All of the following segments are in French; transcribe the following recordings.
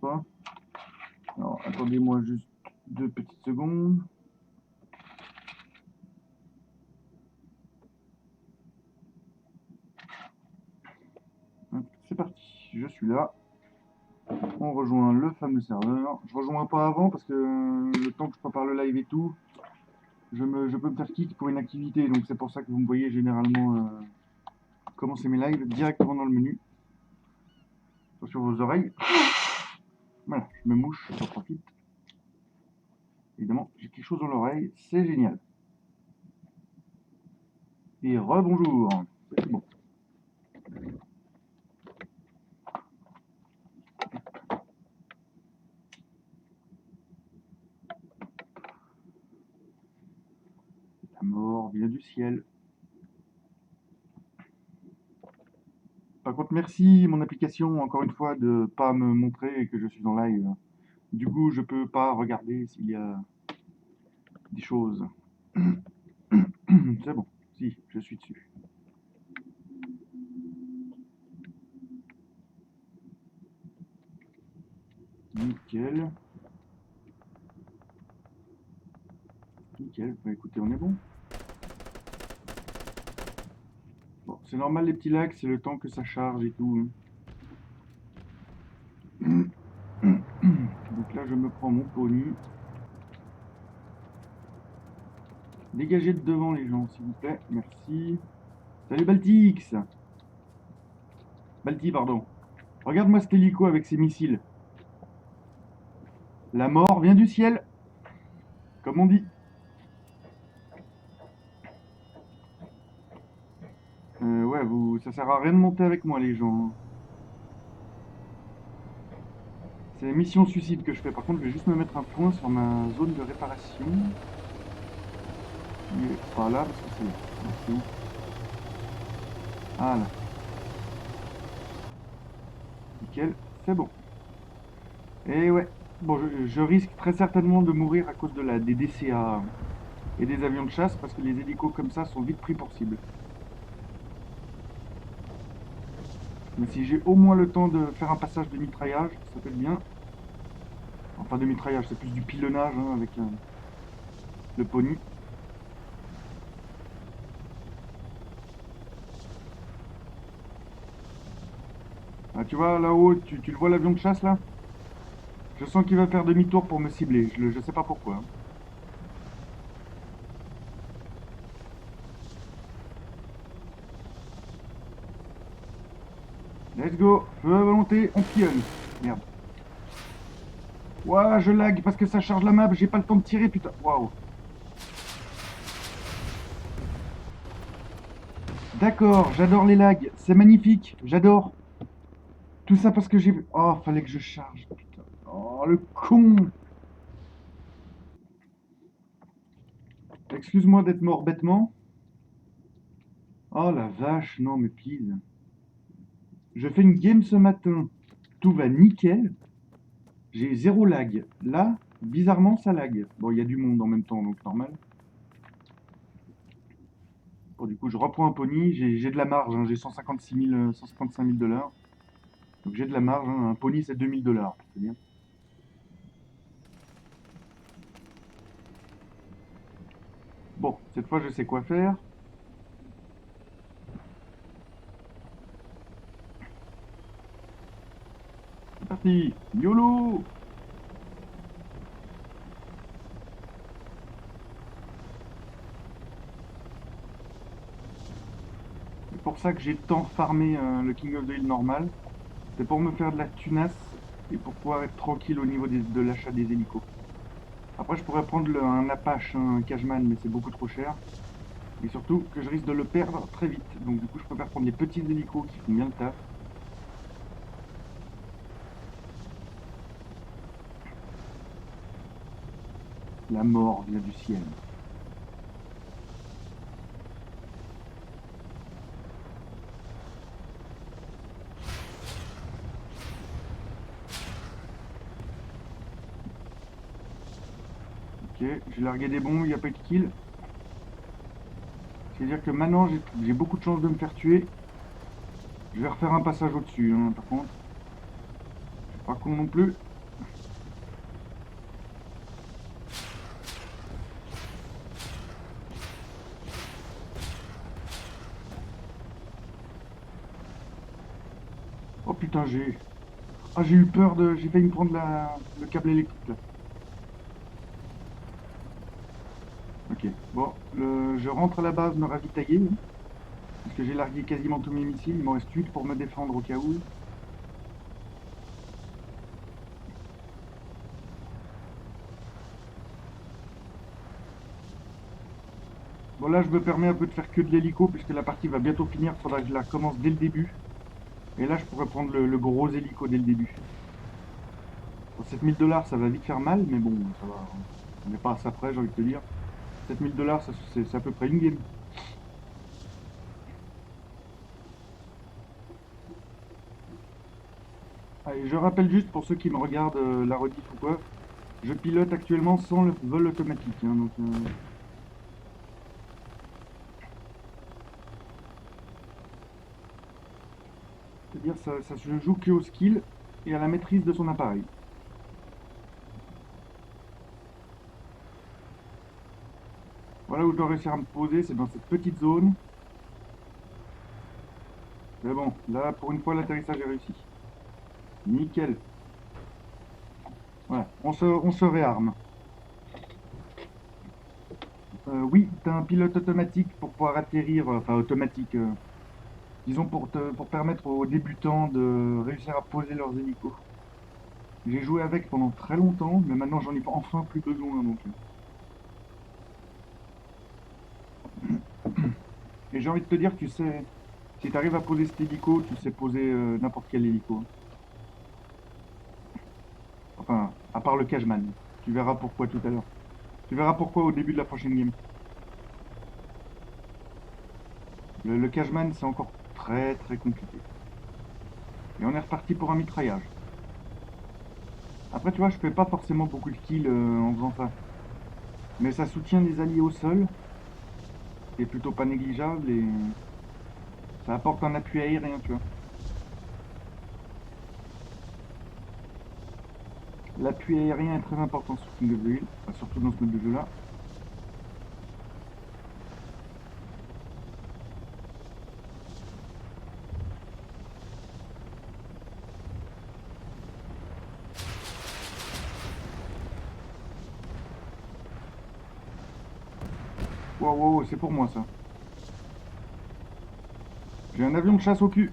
pas. Alors, attendez-moi juste 2 petites secondes. C'est parti, je suis là. On rejoint le fameux serveur. Je rejoins pas avant parce que le temps que je prépare le live et tout, je peux me faire kick pour une activité. Donc c'est pour ça que vous me voyez généralement commencer mes lives directement dans le menu. Sur vos oreilles. Voilà, je me mouche, j'en profite. Évidemment, j'ai quelque chose dans l'oreille, c'est génial. Et rebonjour. C'est bon. La mort vient du ciel. Par contre, merci mon application, encore une fois, de ne pas me montrer que je suis en live. Du coup, je peux pas regarder s'il y a des choses. C'est bon, si, je suis dessus. Nickel. Nickel, bah écoutez, on est bon. Bon, c'est normal les petits lags, c'est le temps que ça charge et tout. Donc là, je me prends mon pony. Dégagez de devant les gens, s'il vous plaît. Merci. Salut Baltix. Balti, pardon. Regarde-moi cet hélico avec ses missiles. La mort vient du ciel, comme on dit. Ouais, ça sert à rien de monter avec moi, les gens. C'est mission suicide que je fais. Par contre, je vais juste me mettre un point sur ma zone de réparation. Qui est pas là, parce que c'est où? Ah là. Nickel, c'est bon. Et ouais. Bon, je risque très certainement de mourir à cause des DCA et des avions de chasse, parce que les hélicos comme ça sont vite pris pour cible. Mais si j'ai au moins le temps de faire un passage de mitraillage, ça peut être bien. Enfin, de mitraillage, c'est plus du pilonnage hein, avec le pony. Ah, tu vois là-haut, tu le vois l'avion de chasse là? Je sens qu'il va faire demi-tour pour me cibler, je sais pas pourquoi. Let's go, feu à volonté, on pionne. Merde. Ouah, je lag parce que ça charge la map, j'ai pas le temps de tirer, putain. Waouh. D'accord, j'adore les lags, c'est magnifique, j'adore. Tout ça parce que j'ai... Oh, fallait que je charge, putain. Oh, le con. Excuse-moi d'être mort bêtement. Oh la vache, non mais please. Je fais une game ce matin, tout va nickel. J'ai zéro lag. Là, bizarrement, ça lag. Bon, il y a du monde en même temps, donc normal. Bon, du coup, je reprends un pony. J'ai de la marge. Hein, j'ai 156 000, 155 000 $. Donc j'ai de la marge. Hein, un pony, c'est 2000 $. C'est bien. Bon, cette fois, je sais quoi faire. C'est parti. YOLO! C'est pour ça que j'ai tant farmé le King of the Hill normal. C'est pour me faire de la tunasse et pour pouvoir être tranquille au niveau de l'achat des hélicos. Après, je pourrais prendre un Apache, un Cashman, mais c'est beaucoup trop cher. Et surtout que je risque de le perdre très vite. Donc du coup, je préfère prendre des petits hélicos qui font bien le taf. La mort vient du ciel. Ok, j'ai largué des bombes, il n'y a pas eu de kill. C'est-à-dire que maintenant, j'ai beaucoup de chances de me faire tuer. Je vais refaire un passage au-dessus, hein, par contre. Je suis pas con non plus. putain, j'ai... Ah, j'ai eu peur de... J'ai failli me prendre le câble électrique, là. Ok, bon, je rentre à la base me ravitailler, hein, parce que j'ai largué quasiment tous mes missiles. Il m'en reste 8 pour me défendre au cas où. Bon, là, je me permets un peu de faire que de l'hélico, puisque la partie va bientôt finir. Faudra que je la commence dès le début. Et là, je pourrais prendre le gros hélico dès le début. Pour 7000 $, ça va vite faire mal, mais bon, ça va. On n'est pas à ça près, j'ai envie de te dire. 7000 $, c'est à peu près une game. Allez, je rappelle juste pour ceux qui me regardent la rediff ou quoi, je pilote actuellement sans le vol automatique, hein, donc, c'est-à-dire ça se joue que au skill et à la maîtrise de son appareil. Voilà où je dois réussir à me poser, c'est dans cette petite zone. Mais bon, là pour une fois l'atterrissage est réussi. Nickel. Voilà, on se réarme. Oui, tu as un pilote automatique pour pouvoir atterrir, enfin automatique, disons pour permettre aux débutants de réussir à poser leurs hélicos. J'ai joué avec pendant très longtemps, mais maintenant j'en ai enfin plus besoin. Donc, Et j'ai envie de te dire, tu sais, si tu arrives à poser cet hélico, tu sais poser n'importe quel hélico, hein. Enfin, à part le Cashman. Tu verras pourquoi tout à l'heure. Tu verras pourquoi au début de la prochaine game. Le Cashman, c'est encore très très compliqué. Et on est reparti pour un mitraillage. Après, tu vois, je fais pas forcément beaucoup de kills en faisant ça. Mais ça soutient les alliés au sol, qui est plutôt pas négligeable, et ça apporte un appui aérien, tu vois. L'appui aérien est très important sur King of the Hill, enfin, surtout dans ce mode de jeu-là. Wow, wow, wow, c'est pour moi ça. J'ai un avion de chasse au cul.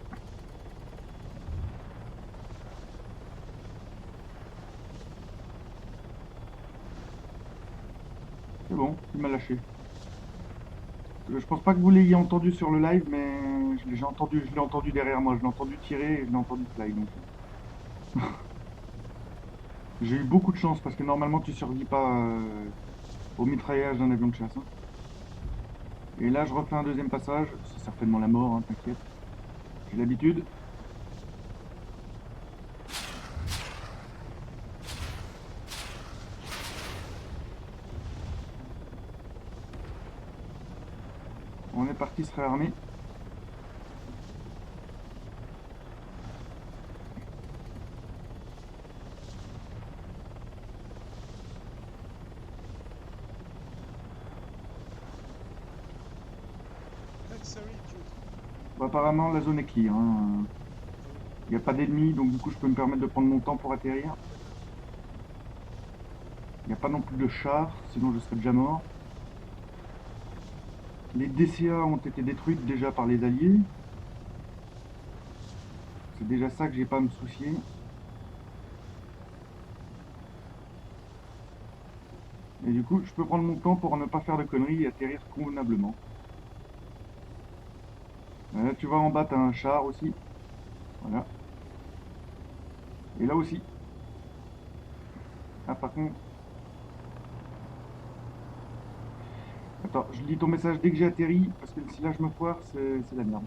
C'est bon, il m'a lâché. Je pense pas que vous l'ayez entendu sur le live, mais je l'ai entendu derrière moi. Je l'ai entendu tirer et je l'ai entendu fly. Donc, j'ai eu beaucoup de chance parce que normalement tu survis pas au mitraillage d'un avion de chasse, hein. Et là, je refais un deuxième passage. C'est certainement la mort, hein, t'inquiète. J'ai l'habitude. On est parti se réarmer. Bon, apparemment, la zone est clear, hein. Il n'y a pas d'ennemis, donc du coup, je peux me permettre de prendre mon temps pour atterrir. Il n'y a pas non plus de chars, sinon je serais déjà mort. Les DCA ont été détruites déjà par les alliés. C'est déjà ça que j'ai pas à me soucier. Et du coup, je peux prendre mon temps pour ne pas faire de conneries et atterrir convenablement. Là, tu vois, en bas, t'as un char aussi. Voilà. Et là aussi. Ah, par contre... Attends, je lis ton message dès que j'ai atterri, parce que si là je me foire, c'est la merde.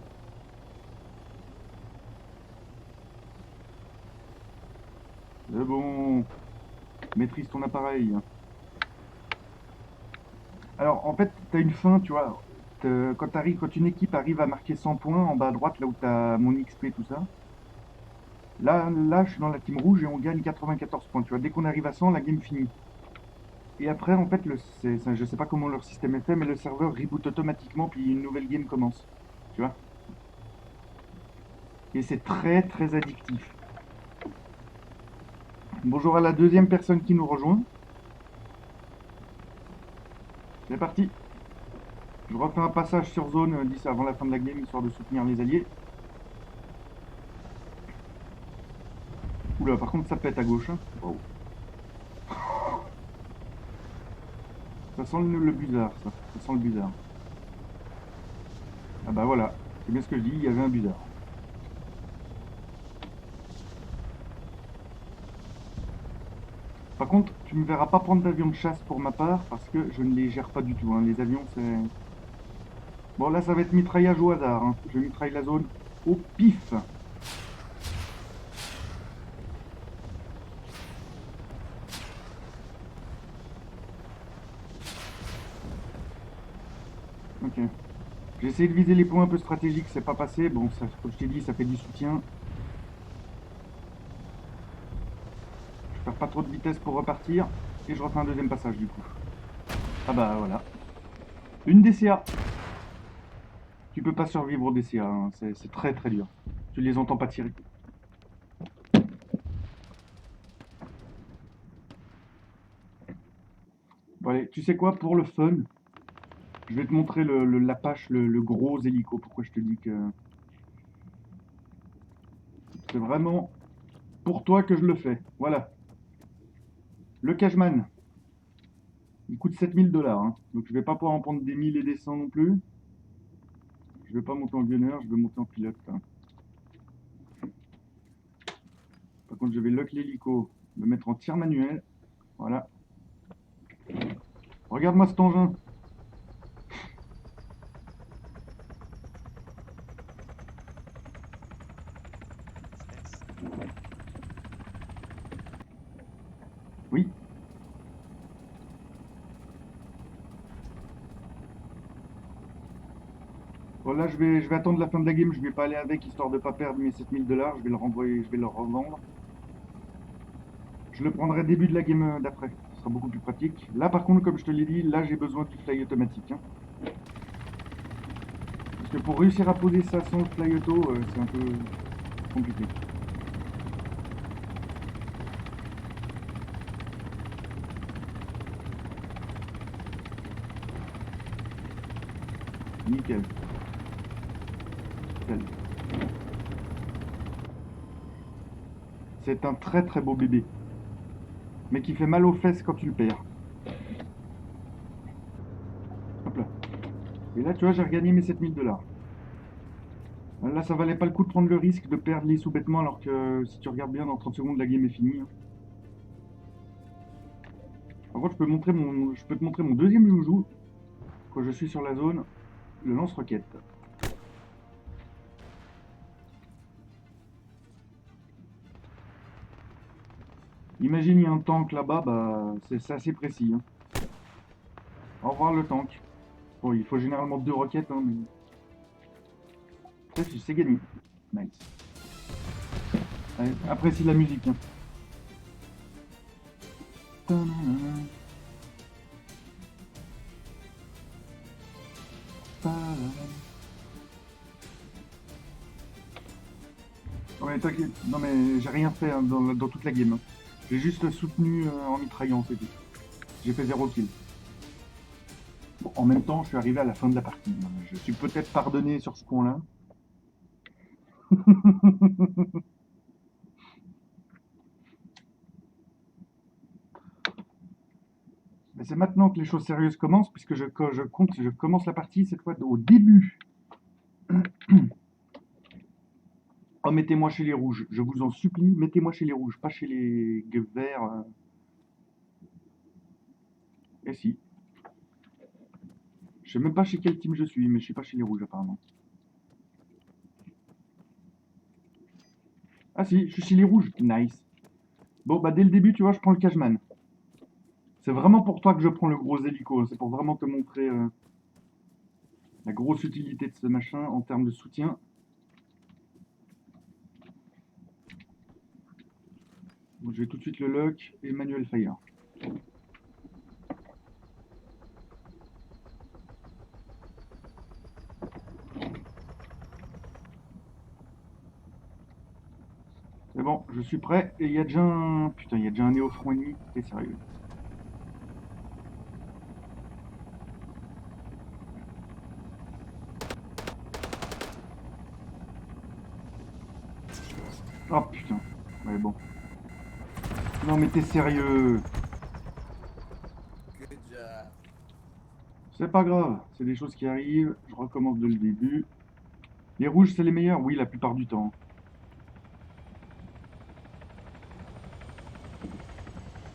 C'est bon. Maîtrise ton appareil. Alors, en fait, t'as une fin, tu vois. Quand une équipe arrive à marquer 100 points, en bas à droite, là où t'as mon XP, tout ça, là, je suis dans la team rouge et on gagne 94 points. Tu vois, dès qu'on arrive à 100, la game finit. Et après, en fait, je sais pas comment leur système est fait, mais le serveur reboot automatiquement, puis une nouvelle game commence. Tu vois. Et c'est très, très addictif. Bonjour à la deuxième personne qui nous rejoint. C'est parti. Je refais un passage sur zone 10 avant la fin de la game, histoire de soutenir les alliés. Oula, par contre ça pète à gauche. Hein. Wow. Ça sent le busard, ça. Ça sent le busard. Ah bah voilà, c'est bien ce que je dis, il y avait un busard. Par contre, tu me verras pas prendre d'avion de chasse pour ma part, parce que je ne les gère pas du tout. Hein. Les avions, c'est... Bon, là, ça va être mitraillage au hasard. Hein. Je mitraille la zone au pif. Ok. J'ai essayé de viser les points un peu stratégiques, c'est pas passé. Bon, ça, comme je t'ai dit, ça fait du soutien. Je perds pas trop de vitesse pour repartir. Et je refais un deuxième passage, du coup. Ah bah, voilà. Une DCA. Tu peux pas survivre aux DCA, hein. C'est très très dur. Tu les entends pas tirer. Bon, allez, tu sais quoi, pour le fun, je vais te montrer l'Apache, le gros hélico. Pourquoi je te dis que c'est vraiment pour toi que je le fais. Voilà. Le Cashman, il coûte 7000 $. Hein. Donc je vais pas pouvoir en prendre des 1000 et des 100 non plus. Je vais pas monter en gunner, je vais monter en pilote. Hein. Par contre, je vais lock l'hélico, le mettre en tir manuel. Voilà. Regarde-moi cet engin. Oui. Voilà, je vais attendre la fin de la game. Je vais pas aller avec histoire de pas perdre mes 7000 $. Je vais le renvoyer, je vais le revendre. Je le prendrai début de la game d'après. Ce sera beaucoup plus pratique. Là, par contre, comme je te l'ai dit, là, j'ai besoin du fly automatique. Hein. Parce que pour réussir à poser ça sans le fly auto, c'est un peu compliqué. Nickel. Nickel. C'est un très très beau bébé. Mais qui fait mal aux fesses quand tu le perds. Hop là. Et là, tu vois, j'ai regagné mes 7000 $. Là, ça valait pas le coup de prendre le risque de perdre les sous bêtement, alors que si tu regardes bien, dans 30 secondes, la game est finie. Hein. Par contre, je peux te montrer mon deuxième joujou quand je suis sur la zone, le lance-roquette. Imagine, il y a un tank là-bas, bah, c'est assez précis. Hein. Au revoir le tank. Bon, il faut généralement 2 roquettes, hein, mais... Bref, c'est gagné. Nice. Allez, apprécie la musique. Hein. Ouais, t'inquiète. Non, mais j'ai rien fait hein, dans toute la game. Hein. J'ai juste soutenu en mitraillant, c'est tout. J'ai fait 0 kill. Bon, en même temps, je suis arrivé à la fin de la partie. Je suis peut-être pardonné sur ce point-là. Mais c'est maintenant que les choses sérieuses commencent, puisque je commence la partie cette fois au début. Oh, mettez-moi chez les rouges, je vous en supplie, mettez-moi chez les rouges, pas chez les verts. Et si. Je sais même pas chez quel team je suis, mais je suis pas chez les rouges apparemment. Ah si, je suis chez les rouges. Nice. Bon, bah dès le début, tu vois, je prends le Cashman. C'est vraiment pour toi que je prends le gros hélico. C'est pour vraiment te montrer la grosse utilité de ce machin en termes de soutien. Bon, je vais tout de suite le lock et manuel fire. C'est bon, Bon, je suis prêt. Et il y a déjà un... Putain, il y a déjà un néophront ennemi. T'es sérieux? Oh putain. Ouais, bon. Non, mais t'es sérieux? Good job. C'est pas grave. C'est des choses qui arrivent. Je recommence de le début. Les rouges, c'est les meilleurs? Oui, la plupart du temps.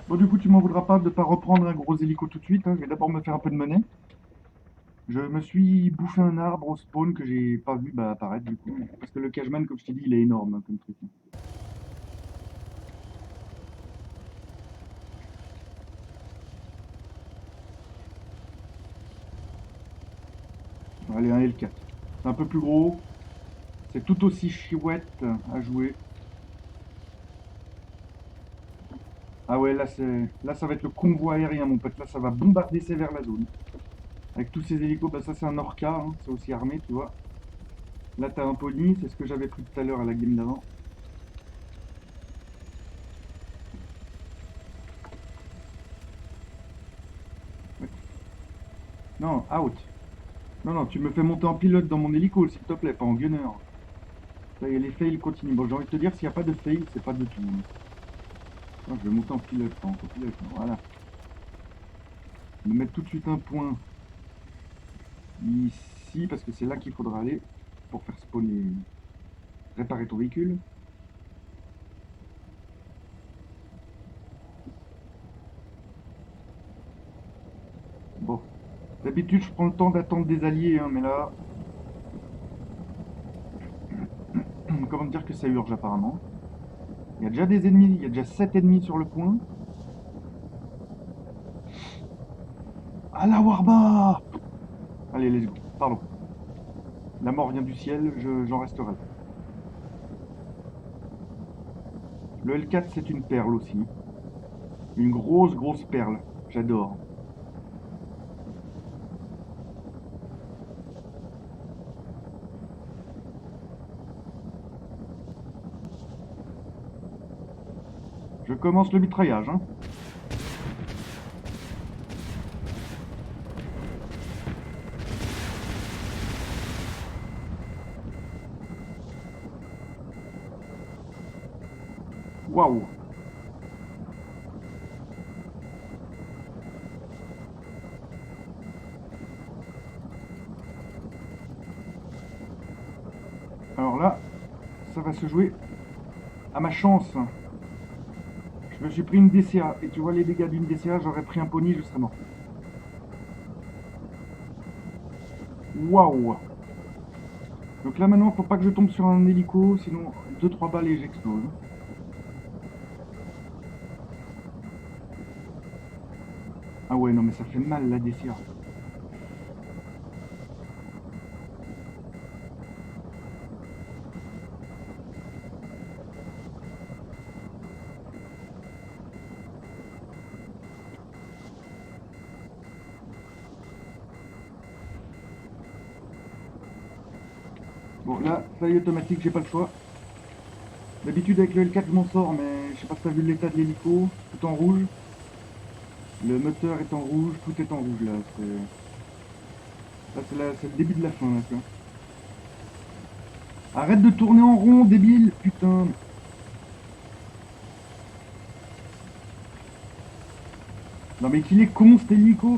Bon, du coup, tu m'en voudras pas de pas reprendre un gros hélico tout de suite, hein. Je vais d'abord me faire un peu de monnaie. Je me suis bouffé un arbre au spawn que j'ai pas vu bah, apparaître du coup. Parce que le Cashman, comme je t'ai dit, il est énorme hein, comme truc. Allez, un L4. C'est un peu plus gros. C'est tout aussi chouette à jouer. Ah ouais, là ça va être le convoi aérien, mon pote. Là, ça va bombarder sévère la zone. Avec tous ces hélicos, bah ça c'est un Orca, hein. C'est aussi armé, tu vois. Là, t'as un Pony, c'est ce que j'avais pris tout à l'heure à la game d'avant. Ouais. Non, out. Non, non, tu me fais monter en pilote dans mon hélico, s'il te plaît, pas en gunner. Ça y est, les fails continuent. Bon, j'ai envie de te dire, s'il n'y a pas de fail, c'est pas de tout, hein. Non, je vais monter en pilote, pas en copilote. Voilà. Me mettre tout de suite un point ici, parce que c'est là qu'il faudra aller pour faire spawner, réparer ton véhicule. Bon. D'habitude, je prends le temps d'attendre des alliés, hein, mais là, comment dire que ça urge apparemment. Il y a déjà des ennemis, il y a déjà 7 ennemis sur le point. Ah la Warba! Allez, let's go. Pardon. La mort vient du ciel, j'en resterai là. Le L4, c'est une perle aussi. Une grosse, grosse perle. J'adore. Je commence le mitraillage, hein. Waouh! Alors là, ça va se jouer à ma chance. Je me suis pris une DCA, et tu vois les dégâts d'une DCA, j'aurais pris un pony, je serais mort. Waouh! Donc là maintenant, faut pas que je tombe sur un hélico, sinon 2-3 balles et j'explose. Ah ouais, non mais ça fait mal la DCA. Bon là, taille automatique, j'ai pas le choix. D'habitude avec le L4 je m'en sors, mais je sais pas si t'as vu l'état de l'hélico, tout en rouge. Le moteur est en rouge, tout est en rouge là. Là c'est le début de la fin là, tu vois. Arrête de tourner en rond, débile, putain. Non mais qu'il est con cet hélico.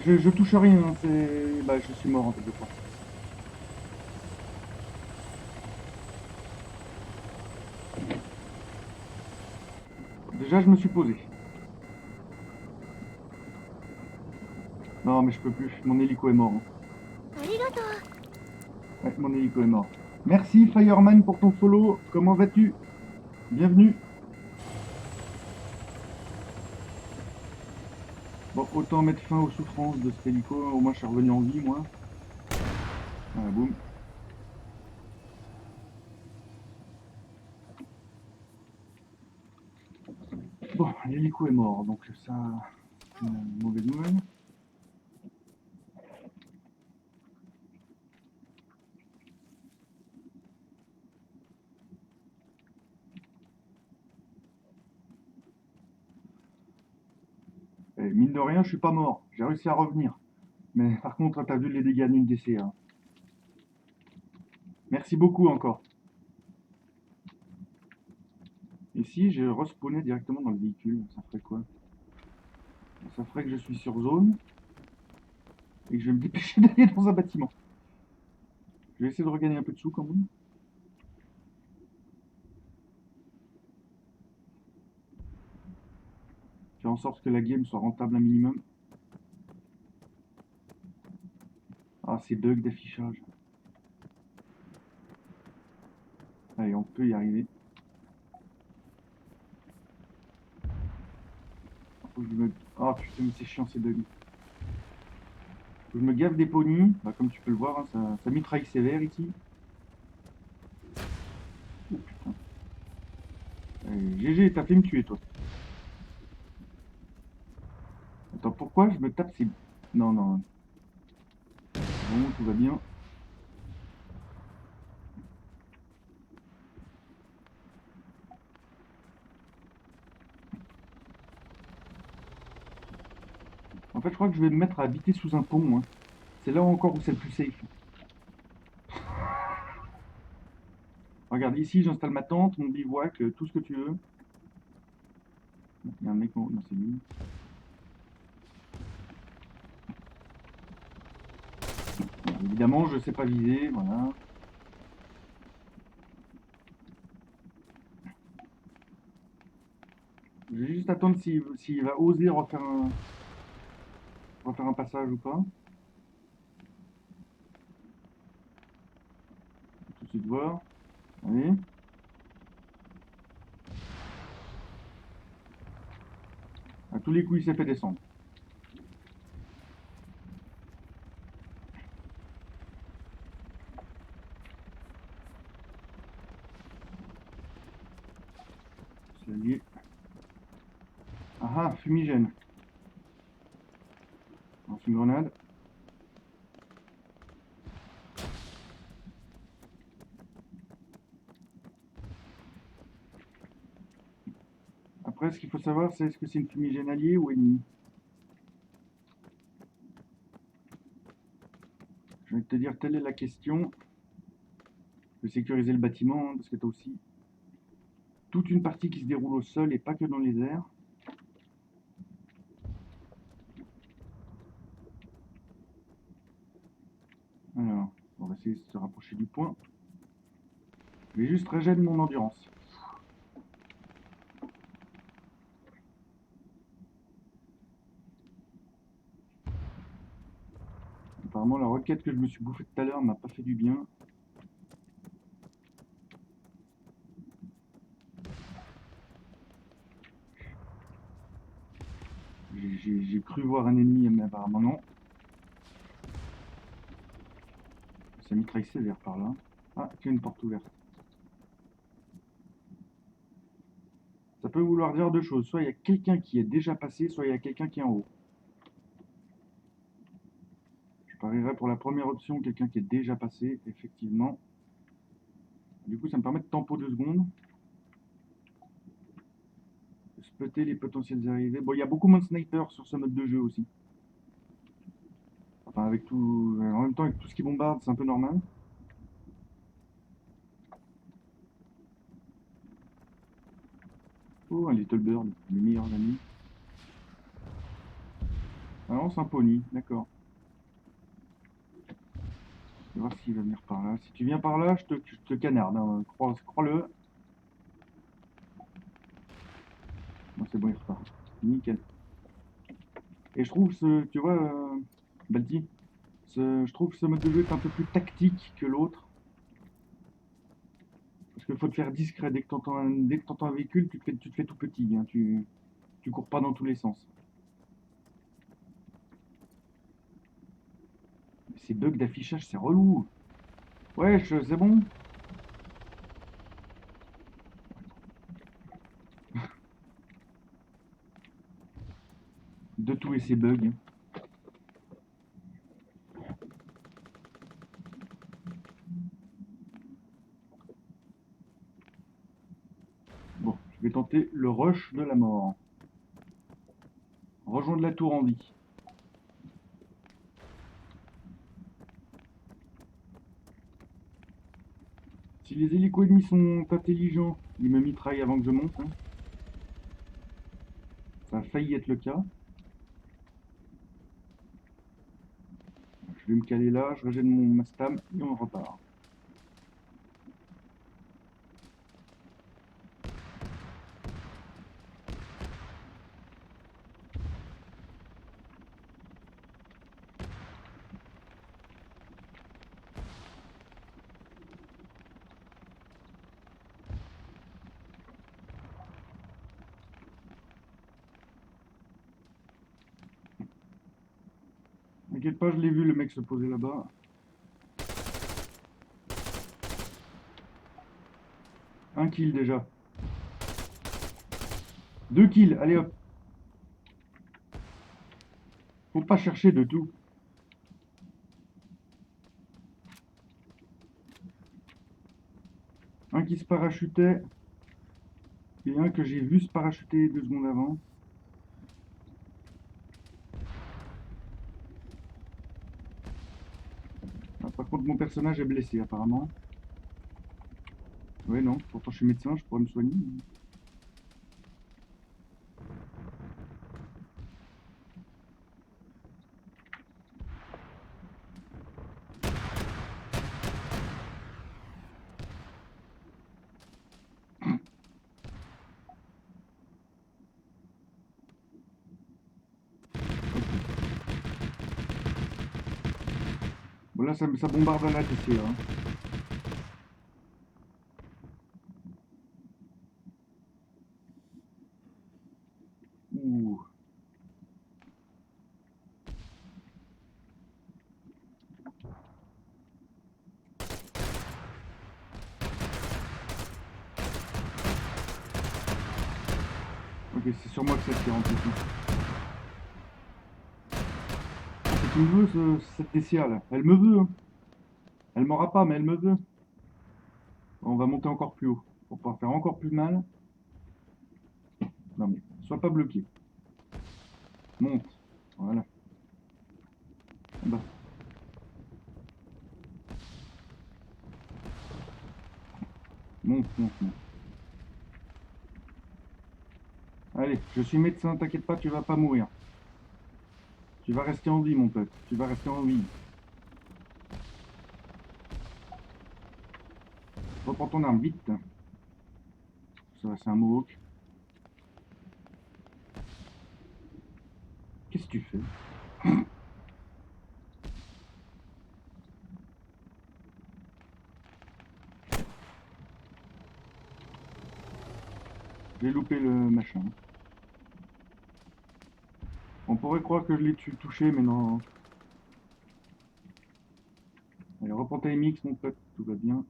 Je touche rien, hein, c'est... Bah je suis mort en fait de fois. Déjà je me suis posé. Non mais je peux plus, mon hélico est mort, hein. Ouais, mon hélico est mort. Merci Fireman pour ton follow, comment vas-tu? Bienvenue. Bon, autant mettre fin aux souffrances de cet hélico, au moins je suis revenu en vie moi. Voilà, boum. Bon, l'hélico est mort, donc ça, c'est une mauvaise nouvelle. Et mine de rien, je suis pas mort. J'ai réussi à revenir. Mais par contre, t'as vu les dégâts d'une DC. Hein. Merci beaucoup encore. Et si je respawnais directement dans le véhicule, ça ferait quoi? Ça ferait que je suis sur zone et que je vais me dépêcher d'aller dans un bâtiment. Je vais essayer de regagner un peu de sous quand même. Faire en sorte que la game soit rentable un minimum. Ah, ces bugs d'affichage. Allez, on peut y arriver. Faut que je me... Ah putain, mais c'est chiant ces bugs. Faut que je me gave des ponies. Bah, comme tu peux le voir, hein, ça mitraille sévère ici. Oh putain. Allez, GG, t'as fait me tuer toi. Attends, pourquoi je me tape ces... Non, non. Bon, tout va bien. En fait, je crois que je vais me mettre à habiter sous un pont, moi. C'est là encore où c'est le plus safe. Regarde, ici, j'installe ma tente, mon bivouac, tout ce que tu veux. Il y a un mec en haut, non, c'est lui. Bon, évidemment, je sais pas viser, voilà. Je vais juste attendre s'il va oser refaire un passage ou pas. Tout de suite voir. Allez. À tous les coups, il s'est fait descendre. C'est lié. Ah ah, fumigène. Lance une grenade. Après, ce qu'il faut savoir, c'est est-ce que c'est une fumigène alliée ou ennemie. Je vais te dire, telle est la question. De sécuriser le bâtiment, hein, parce que tu as aussi toute une partie qui se déroule au sol et pas que dans les airs. Alors, on va essayer de se rapprocher du point. Je vais juste régénérer mon endurance. Apparemment, la roquette que je me suis bouffée tout à l'heure m'a pas fait du bien. J'ai cru voir un ennemi, mais apparemment non. Ça mitraille sévère par là. Ah, il y a une porte ouverte. Ça peut vouloir dire deux choses. Soit il y a quelqu'un qui est déjà passé, soit il y a quelqu'un qui est en haut. Je parierais pour la première option, quelqu'un qui est déjà passé, effectivement. Du coup, ça me permet de tempo 2 secondes. De spotter les potentiels arrivées. Bon, il y a beaucoup moins de snipers sur ce mode de jeu aussi. Enfin, avec tout. En même temps, avec tout ce qui bombarde, c'est un peu normal. Oh, un Little Bird, mes meilleurs amis. Ah non, c'est un pony, d'accord. Je vais voir s'il va venir par là. Si tu viens par là, je te canarde, hein. Crois-le. Non, c'est bon, il repart. Nickel. Et je trouve tu vois, Balti, je trouve ce mode de jeu est un peu plus tactique que l'autre. Parce qu'il faut te faire discret. Dès que t'entends un véhicule, tu te fais tout petit. Hein. Tu cours pas dans tous les sens. Ces bugs d'affichage, c'est relou. Ouais, c'est bon. De tous et ces bugs. Bon, je vais tenter le rush de la mort. Rejoindre la tour en vie. Si les hélicos ennemis sont intelligents, ils me mitraillent avant que je monte. Hein. Ça a failli être le cas. Je vais me caler là, je régène mon mastam et on repart. T'inquiète pas, je l'ai vu le mec se poser là-bas. Un kill déjà. 2 kills, allez hop. Faut pas chercher de tout. Un qui se parachutait. Et un que j'ai vu se parachuter 2 secondes avant. Ah, par contre, mon personnage est blessé apparemment. Ouais, non, pourtant je suis médecin, je pourrais me soigner. Bon, là, ça bombarde à la TC. Hein. Ouh. Ok, c'est sur moi que ça tire en plus. C'est qui me veut cette TCA là. Elle me veut. Hein. Elle m'aura pas, mais elle me veut. On va monter encore plus haut. Pour pouvoir faire encore plus mal. Non mais, sois pas bloqué. Monte. Voilà. En bas. Monte, monte, monte. Allez, je suis médecin, t'inquiète pas, tu vas pas mourir. Tu vas rester en vie, mon pote. Tu vas rester en vie. Reprends ton arme, vite. Ça, c'est un mohawk. Qu'est-ce que tu fais? J'ai loupé le machin. On pourrait croire que je l'ai touché, mais non. Allez, reprends ta MX, mon pote, tout va bien.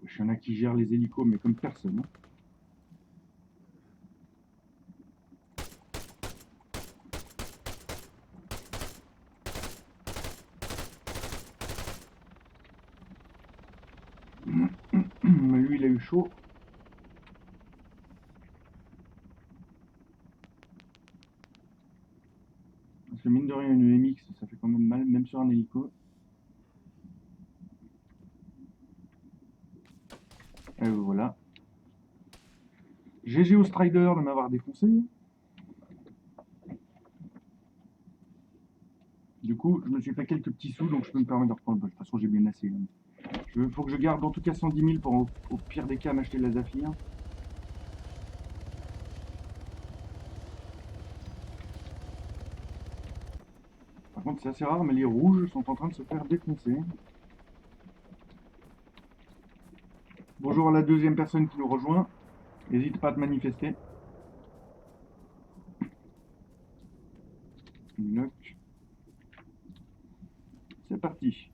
Je suis un qui gère les hélicos, mais comme personne. Hein. Lui, il a eu chaud. Parce que mine de rien, une MX, ça fait quand même mal, même sur un hélico. Et voilà. GG au Strider de m'avoir défoncé. Du coup, je me suis fait quelques petits sous, donc je peux me permettre de reprendre. De toute façon, j'ai bien assez. Il faut que je garde en tout cas 110 000 pour, au pire des cas, m'acheter la Zafir. Par contre, c'est assez rare, mais les rouges sont en train de se faire défoncer. Bonjour à la deuxième personne qui nous rejoint. N'hésite pas à te manifester. Knock. C'est parti.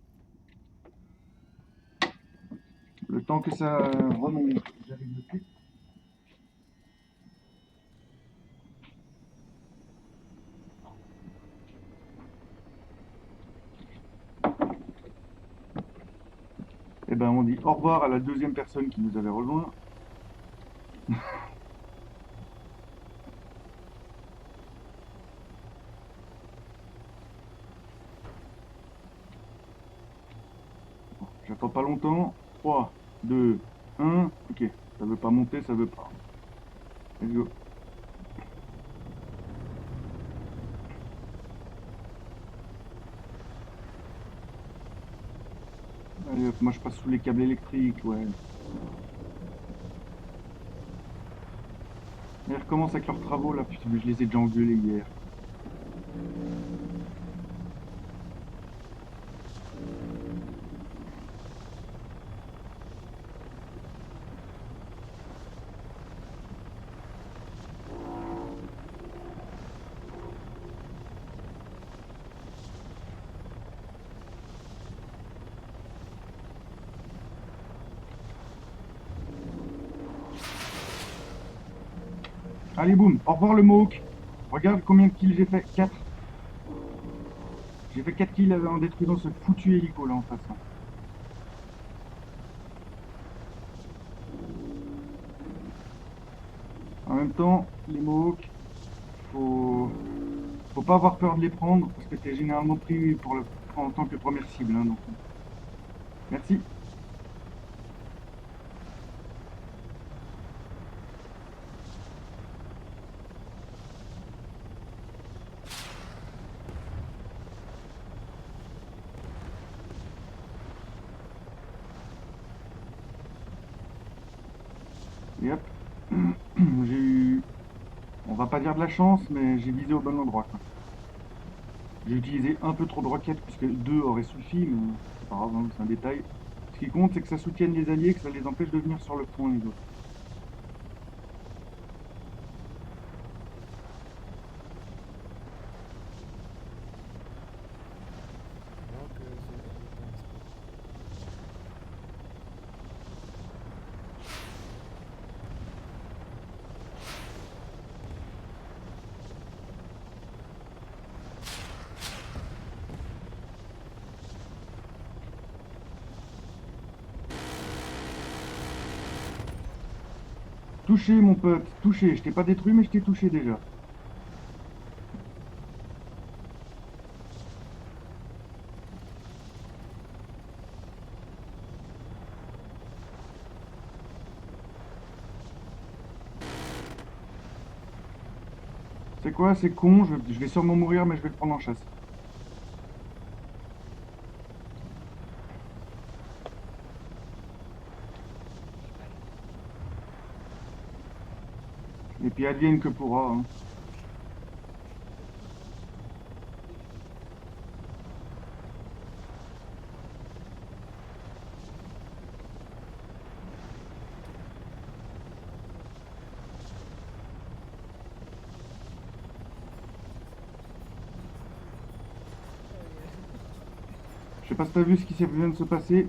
Le temps que ça remonte, j'arrive dessus. Et ben on dit au revoir à la deuxième personne qui nous avait rejoint. J'attends pas longtemps. 3, 2, 1. Ok, ça veut pas monter, ça veut pas. Let's go. Allez hop, moi je passe sous les câbles électriques, ouais. Ils recommencent avec leurs travaux là, putain, mais je les ai déjà engueulés hier. Allez, boum, au revoir le Mohawk. Regarde combien de kills j'ai fait, 4. J'ai fait 4 kills en détruisant ce foutu hélico là en face. En même temps, les Mohawks, faut pas avoir peur de les prendre parce que t'es généralement pris en tant que première cible. Hein, donc. Merci. Et hop. J'ai eu, on va pas dire de la chance, mais j'ai visé au bon endroit, quoi. J'ai utilisé un peu trop de roquettes puisque 2 auraient suffi, mais c'est pas grave, hein, c'est un détail. Ce qui compte, c'est que ça soutienne les alliés, que ça les empêche de venir sur le front les autres. Touché, mon pote, touché. Je t'ai pas détruit, mais je t'ai touché déjà. C'est quoi? C'est con, je vais sûrement mourir, mais je vais le prendre en chasse. Et puis advienne que pourra. Hein. Je sais pas si t'as vu ce qui vient de se passer,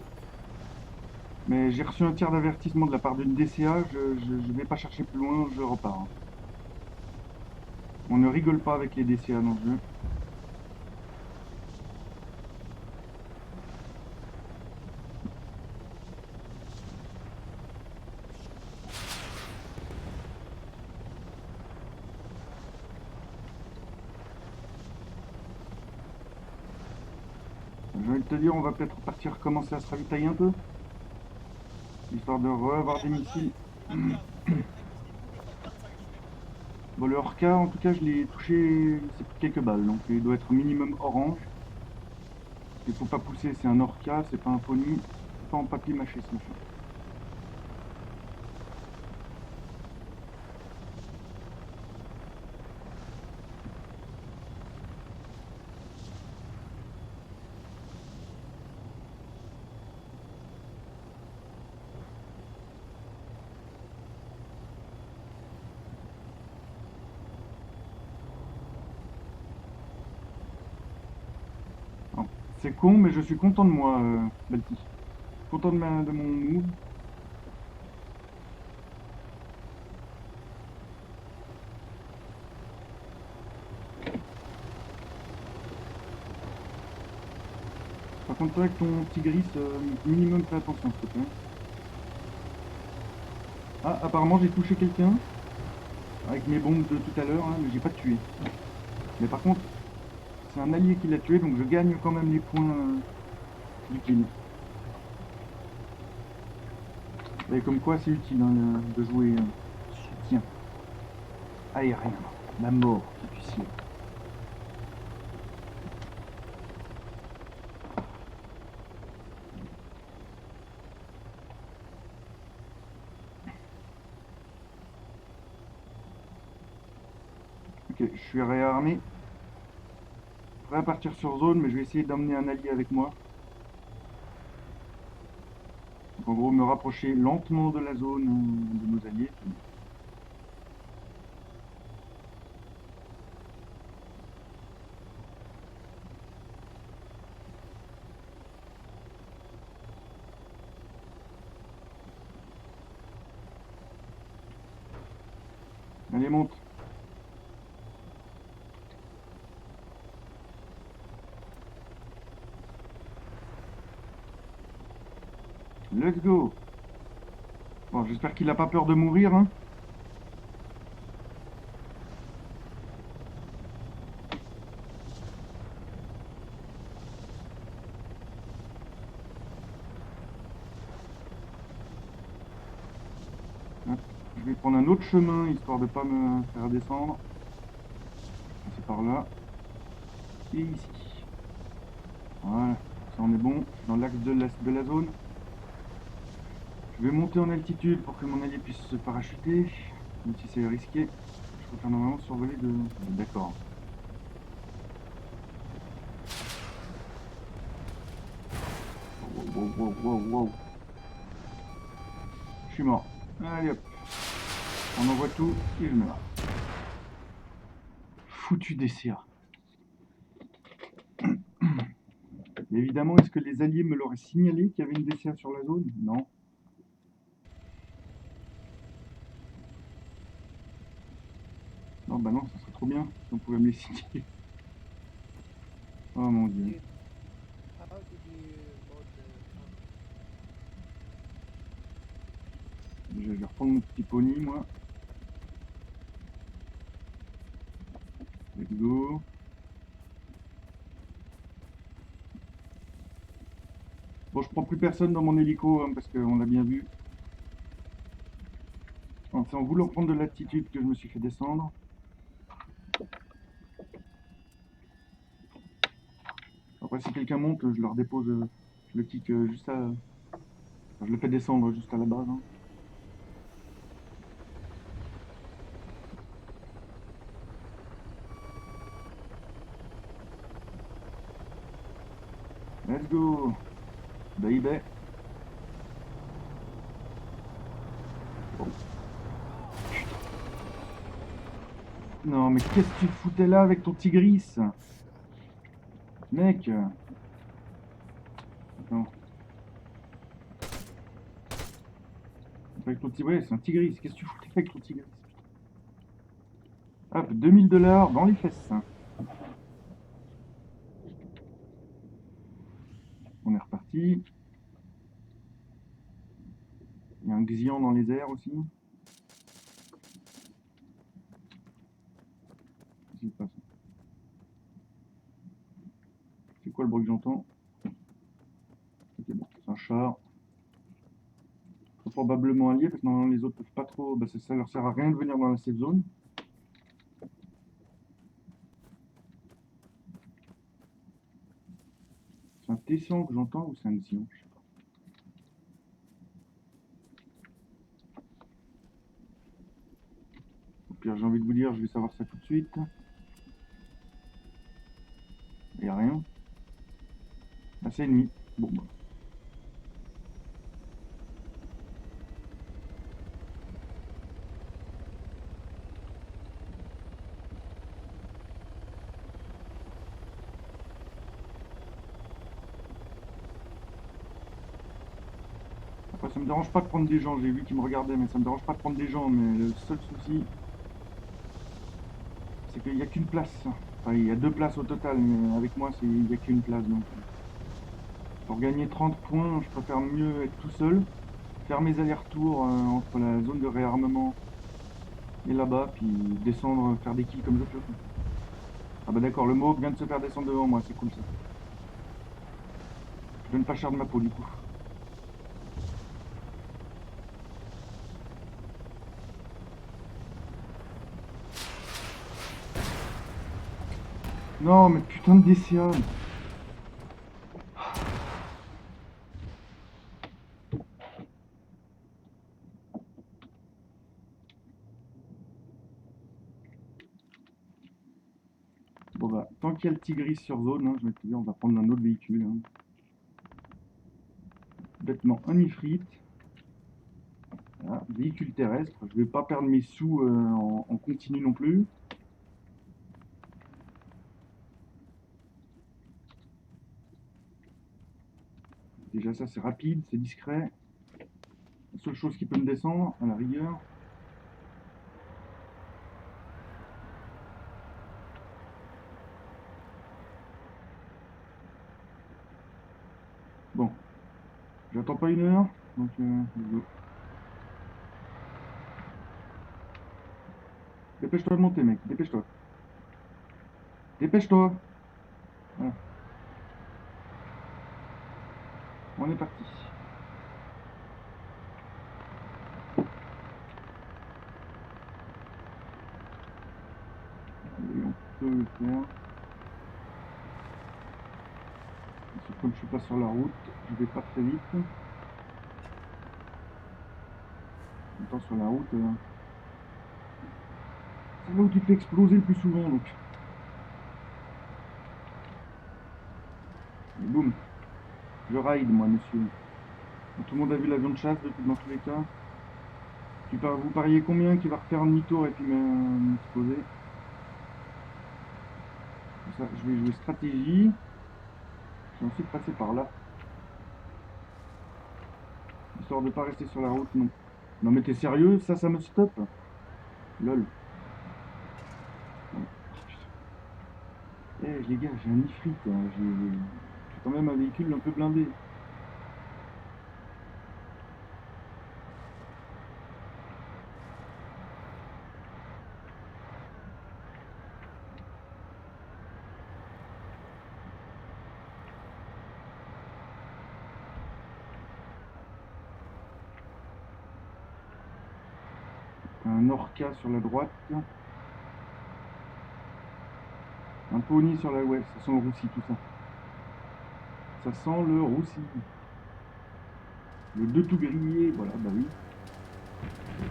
mais j'ai reçu un tir d'avertissement de la part d'une DCA. Je vais pas chercher plus loin, je repars. Hein. On ne rigole pas avec les DCA dans ce jeu. J'ai envie de te dire, on va peut-être partir commencer à se ravitailler un peu. Histoire de revoir des missiles. Bon, le Orca, en tout cas, je l'ai touché, c'est quelques balles, donc il doit être minimum orange. Il faut pas pousser, c'est un Orca, c'est pas un pony, c'est pas en papier mâché ce machin. C'est con, mais je suis content de moi, Balti. Content de mon move. Par contre, toi, avec ton tigris, minimum, fais attention, s'il te plaît. Ah, apparemment, j'ai touché quelqu'un avec mes bombes de tout à l'heure, hein, mais j'ai pas tué. Mais par contre, c'est un allié qui l'a tué, donc je gagne quand même les points du kill. Et comme quoi c'est utile hein, de jouer soutien aérien. La mort qui du ciel. Ok, je suis réarmé. Prêt à partir sur zone, mais je vais essayer d'emmener un allié avec moi. Donc en gros, me rapprocher lentement de la zone de nos alliés. Allez, monte. Let's go. Bon, j'espère qu'il n'a pas peur de mourir. Hein. Hop, je vais prendre un autre chemin, histoire de ne pas me faire descendre. C'est par là. Et ici. Voilà, ça on est bon. Je suis dans l'axe de la zone. Je vais monter en altitude pour que mon allié puisse se parachuter. Même si c'est risqué. Je préfère normalement survoler de... D'accord. Wow, wow, wow, wow. Je suis mort. Allez hop. On envoie tout et je meurs. Foutu dessert. Et évidemment, est-ce que les alliés me l'auraient signalé qu'il y avait une dessert sur la zone? Non. Non, bah non, ça serait trop bien si on pouvait me les signaler. Oh mon dieu. How did you load the Je vais reprendre mon petit pony, moi. Let's go. Bon, je prends plus personne dans mon hélico, hein, parce qu'on l'a bien vu. Bon, c'est en voulant prendre de l'altitude que je me suis fait descendre. Après, si quelqu'un monte, je le redépose, je le kick juste à... Enfin, je le fais descendre juste à la base. Hein. Let's go, baby. Oh. Non, mais qu'est-ce que tu foutais là avec ton tigris? Mec. Attends. Avec ton tigris, ouais, c'est un tigris. Qu'est-ce que tu foutais avec ton tigris? Hop, 2000 $ dans les fesses. On est reparti. Il y a un Xian dans les airs aussi. C'est quoi le bruit que j'entends? Ok, bon, c'est un char. Très probablement allié parce que normalement les autres peuvent pas trop. Bah, ça leur sert à rien de venir dans la safe zone. C'est un T100 que j'entends ou c'est un Xian? Je sais pas. Au pire, j'ai envie de vous dire, je vais savoir ça tout de suite. Il n'y a rien. Ah, c'est ennemi. Bon, bah. Après, ça me dérange pas de prendre des gens. J'ai vu qu'ils me regardaient, mais ça me dérange pas de prendre des gens. Mais le seul souci, c'est qu'il n'y a qu'une place. Enfin, il y a 2 places au total, mais avec moi, il n'y a qu'une place. Donc, pour gagner 30 points, je préfère mieux être tout seul, faire mes allers-retours entre la zone de réarmement et là-bas, puis descendre, faire des kills comme je peux. Ah bah d'accord, le mauve vient de se faire descendre devant moi, c'est cool ça. Je donne pas cher de ma peau du coup. Non, mais putain de DCA. Bon bah, tant qu'il y a le Tigris sur zone, hein, je vais te dire, on va prendre un autre véhicule. Hein. Bêtement, un Ifrit. Voilà, véhicule terrestre. Je vais pas perdre mes sous en continu non plus. Déjà ça c'est rapide, c'est discret. La seule chose qui peut me descendre, à la rigueur. Bon, j'attends pas 1 heure, donc let's go. Dépêche-toi de monter mec, dépêche-toi. Dépêche-toi. Voilà, on est parti. Allez, on peut le faire. Sauf comme je suis pas sur la route, je vais pas très vite. En même temps sur la route, c'est là où tu te fais exploser le plus souvent donc. Et boum, je ride moi monsieur. Donc, tout le monde a vu l'avion de chasse dans tous les cas. Vous pariez combien qui va refaire un demi-tour et puis m'exploser? Ça, je vais jouer stratégie. Je vais ensuite passer par là. Histoire de pas rester sur la route, non. Non mais t'es sérieux? Ça me stoppe. Lol. Eh les gars, j'ai un ifrit, hein. J'ai quand même un véhicule un peu blindé. Un Orca sur la droite. Un Pony sur la ouest. Ça sent le roussi tout ça. Ça sent le roussi. Le 2 tout grillé, voilà, bah oui.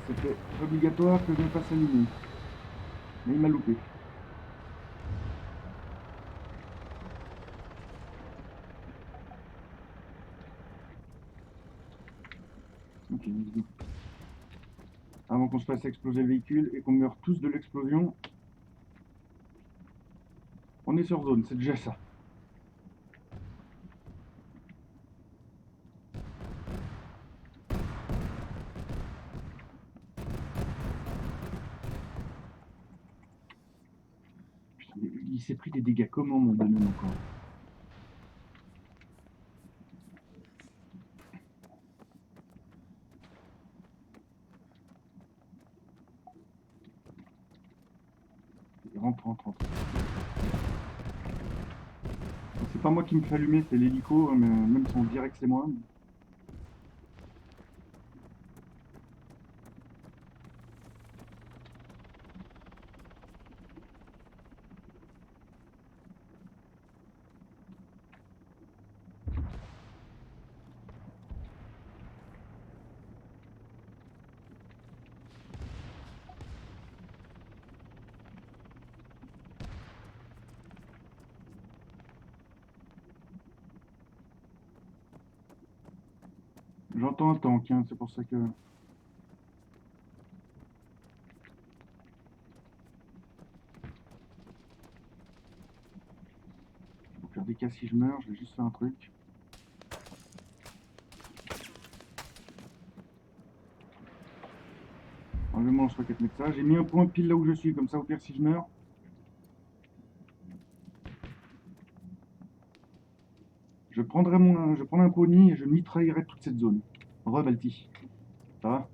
C'était obligatoire que je me fasse allumer. Mais il m'a loupé. Ok, let's go. Avant qu'on se fasse exploser le véhicule et qu'on meure tous de l'explosion, on est sur zone, c'est déjà ça. Putain, il s'est pris des dégâts comment mon bonhomme encore? Rentre, rentre, rentre. C'est pas moi qui me fais allumer, c'est l'hélico, hein, mais même si on dirait que c'est moi. J'entends un tank, hein, c'est pour ça que... Au pire des cas, si je meurs, je vais juste faire un truc. Enlevez-moi lance roquette avec ça. J'ai mis un point pile là où je suis, comme ça au pire si je meurs. Je prendrai un pony et je mitraillerai toute cette zone. Au revoir Balti. Ça va?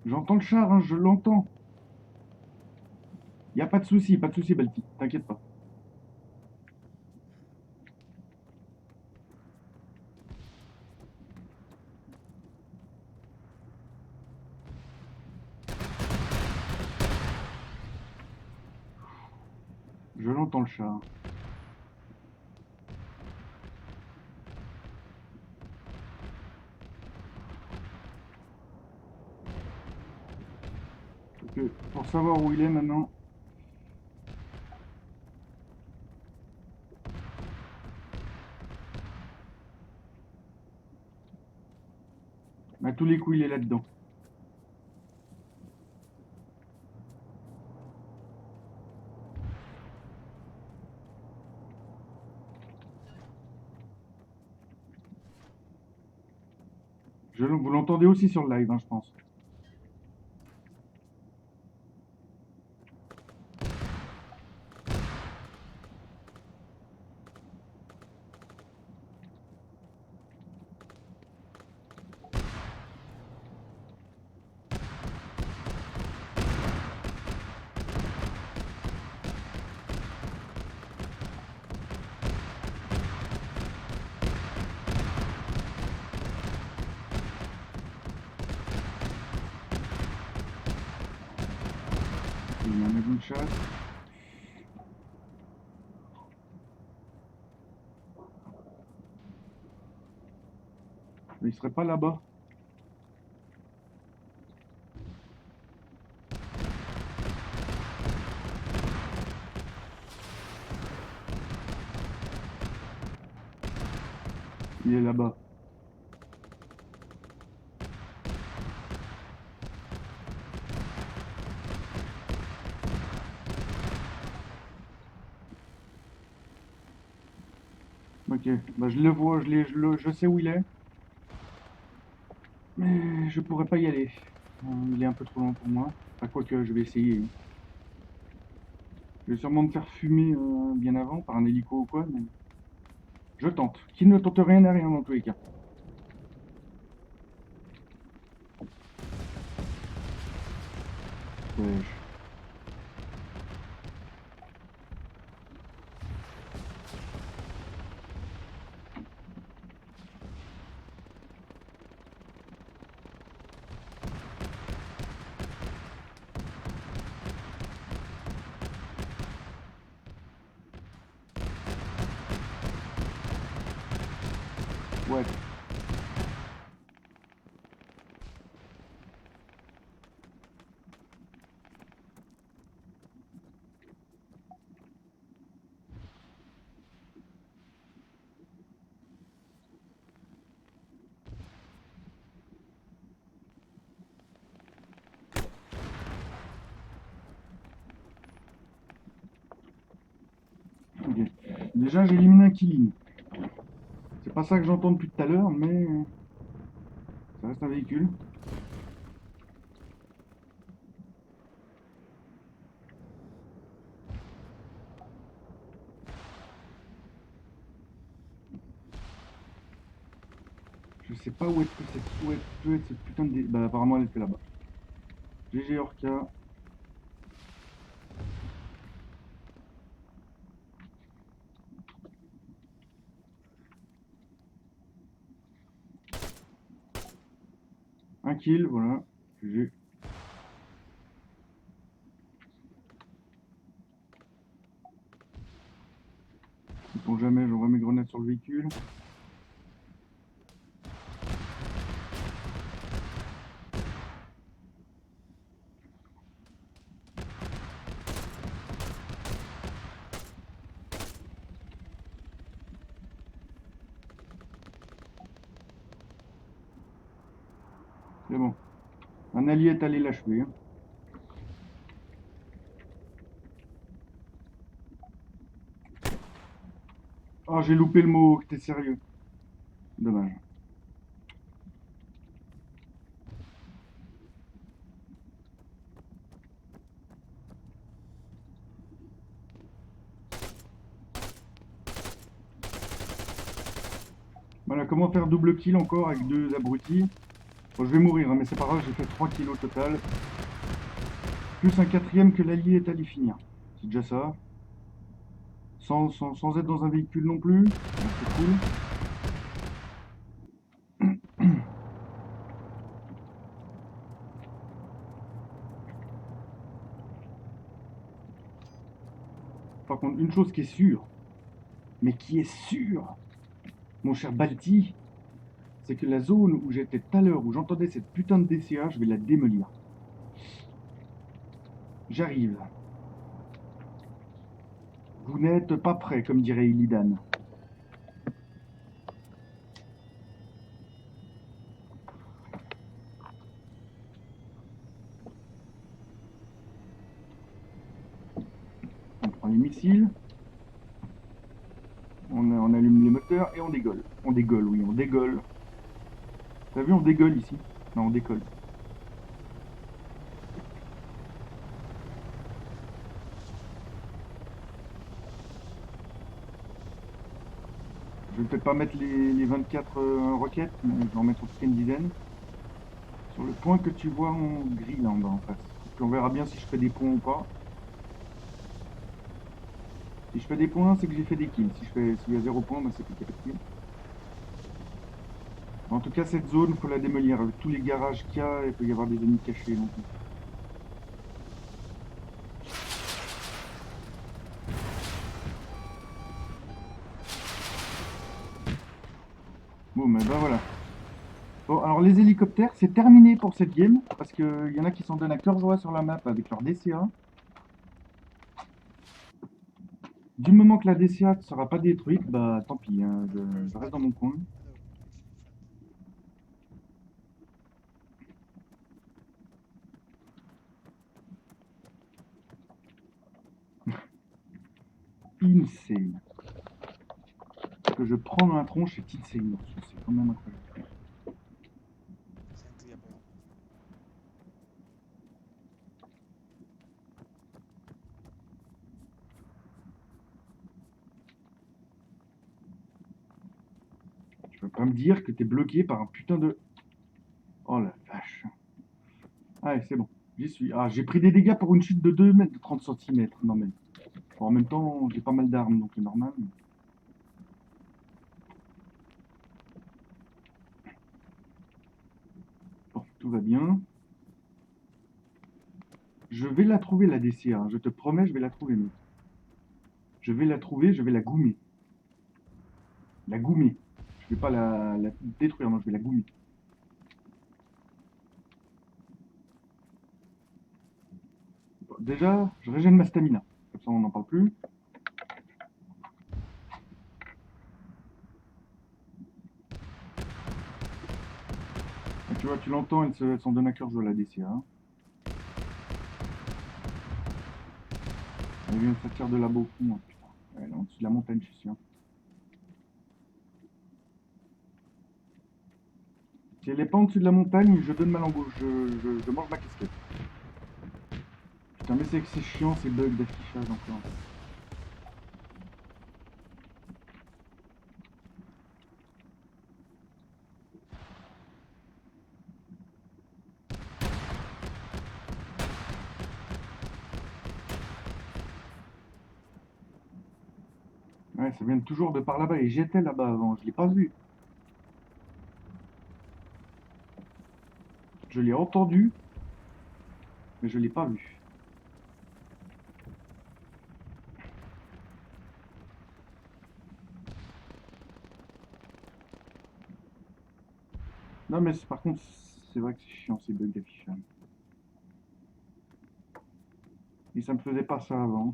J'entends le char, hein, je l'entends. Y a pas de souci Balti, t'inquiète pas. Je l'entends le chat. Ok, pour savoir où il est maintenant. À tous les coups, il est là-dedans. Vous l'entendez aussi sur le live, hein, je pense. Il y a un avion de chasse. Mais il serait pas là-bas. Il est là-bas. Ok, bah je le vois, je sais où il est. Mais je pourrais pas y aller. Il est un peu trop loin pour moi. Enfin, quoique, je vais essayer. Je vais sûrement me faire fumer bien avant par un hélico ou quoi, mais je tente. Qui ne tente rien à rien dans tous les cas. Ouais. Ouais. Ok. Déjà, j'ai éliminé un killing. C'est pas ça que j'entends depuis tout à l'heure, mais ça reste un véhicule. Je sais pas où est cette putain de... Bah apparemment elle était là-bas. GG Orca. Un kill, voilà. GG. Sait-on jamais, j'envoie mes grenades sur le véhicule. C'est bon. Un allié est allé l'achever. Hein. Oh, j'ai loupé le mot, t'es sérieux. Dommage. Voilà, comment faire double kill encore avec deux abrutis. Bon, je vais mourir, hein, mais c'est pas grave, j'ai fait 3 kills au total. Plus un quatrième que l'allié est allé finir. C'est déjà ça. Sans être dans un véhicule non plus. Donc, c'est cool. Par contre, une chose qui est sûre, mais qui est sûre, mon cher Balti, c'est que la zone où j'étais tout à l'heure, où j'entendais cette putain de DCA, je vais la démolir. J'arrive. Vous n'êtes pas prêts, comme dirait Illidan. On prend les missiles, on allume les moteurs et on dégolle. On dégolle, oui, on dégolle. T'as vu, on dégolle ici? Non, on décolle. Je vais peut-être pas mettre les 24 roquettes, mais je vais en mettre en tout cas une dizaine. Sur le point que tu vois en gris là en bas en face. Puis on verra bien si je fais des points ou pas. Si je fais des points, c'est que j'ai fait des kills. S'il y a 0 points, bah, c'est qu'il n'y a pas de kills. En tout cas, cette zone, il faut la démolir. Avec tous les garages qu'il y a, il peut y avoir des ennemis cachés. Donc. Bon, mais ben voilà. Bon, alors les hélicoptères, c'est terminé pour cette game. Parce qu'il y en a qui s'en donnent à cœur joie sur la map avec leur DCA. Du moment que la DCA ne sera pas détruite, bah tant pis, hein, je reste dans mon coin. Insane. Que je prends dans la tronche, c'est insane. C'est quand même incroyable. Sentria po. Tu peux pas me dire que t'es bloqué par un putain de... Oh la vache. Allez, c'est bon. J'y suis. Ah, j'ai pris des dégâts pour une chute de 2 mètres de 30 cm. Non mais... Bon, en même temps, j'ai pas mal d'armes, donc c'est normal. Bon, tout va bien. Je vais la trouver, la DCA. Hein. Je te promets, je vais la trouver, mec. Je vais la trouver, je vais la goumer. La goumer. Je vais pas la détruire, non, je vais la goumer. Bon, déjà, je régène ma stamina. Comme ça, on n'en parle plus. Et tu vois, tu l'entends, elle s'en donne à cœur joie, la DCA. Hein. Elle vient, ça tire de là-bas au fond. Hein, putain. Elle est en dessous de la montagne, je suis sûr. Si elle n'est pas en dessus de la montagne, je donne ma langue, je mange ma casquette. Putain, mais c'est que c'est chiant ces bugs d'affichage encore. Ouais, ça vient toujours de par là-bas et j'étais là-bas avant, je l'ai pas vu. Je l'ai entendu, mais je l'ai pas vu. Non, mais par contre, c'est vrai que c'est chiant ces bugs d'affichage. Et ça me faisait pas ça avant.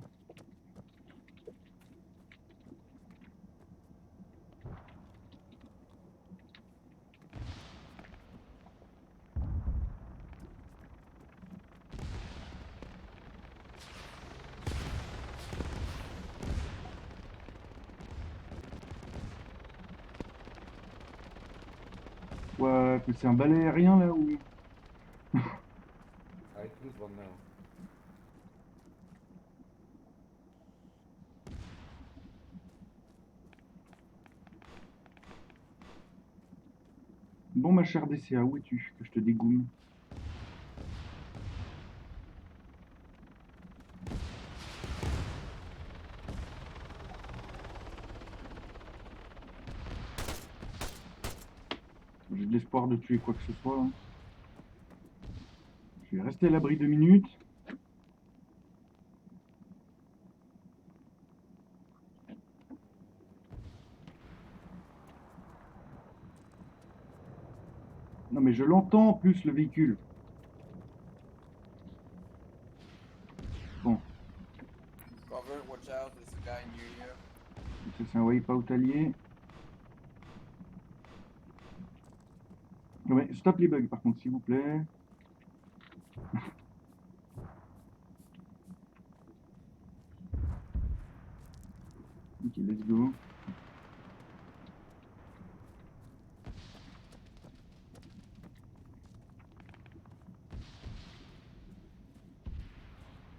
Ouais, mais c'est un balai aérien là ou... Hij doet wat nou. Bon, ma chère DCA, où es-tu? Que je te dégoume. J'ai de l'espoir de tuer quoi que ce soit. Hein. Je vais rester à l'abri 2 minutes. Non mais je l'entends en plus le véhicule. Bon, Cover, watch out, there's a guy near you. ça c'est un wipeout allié. Non mais stop les bugs par contre s'il vous plaît. Ok, let's go.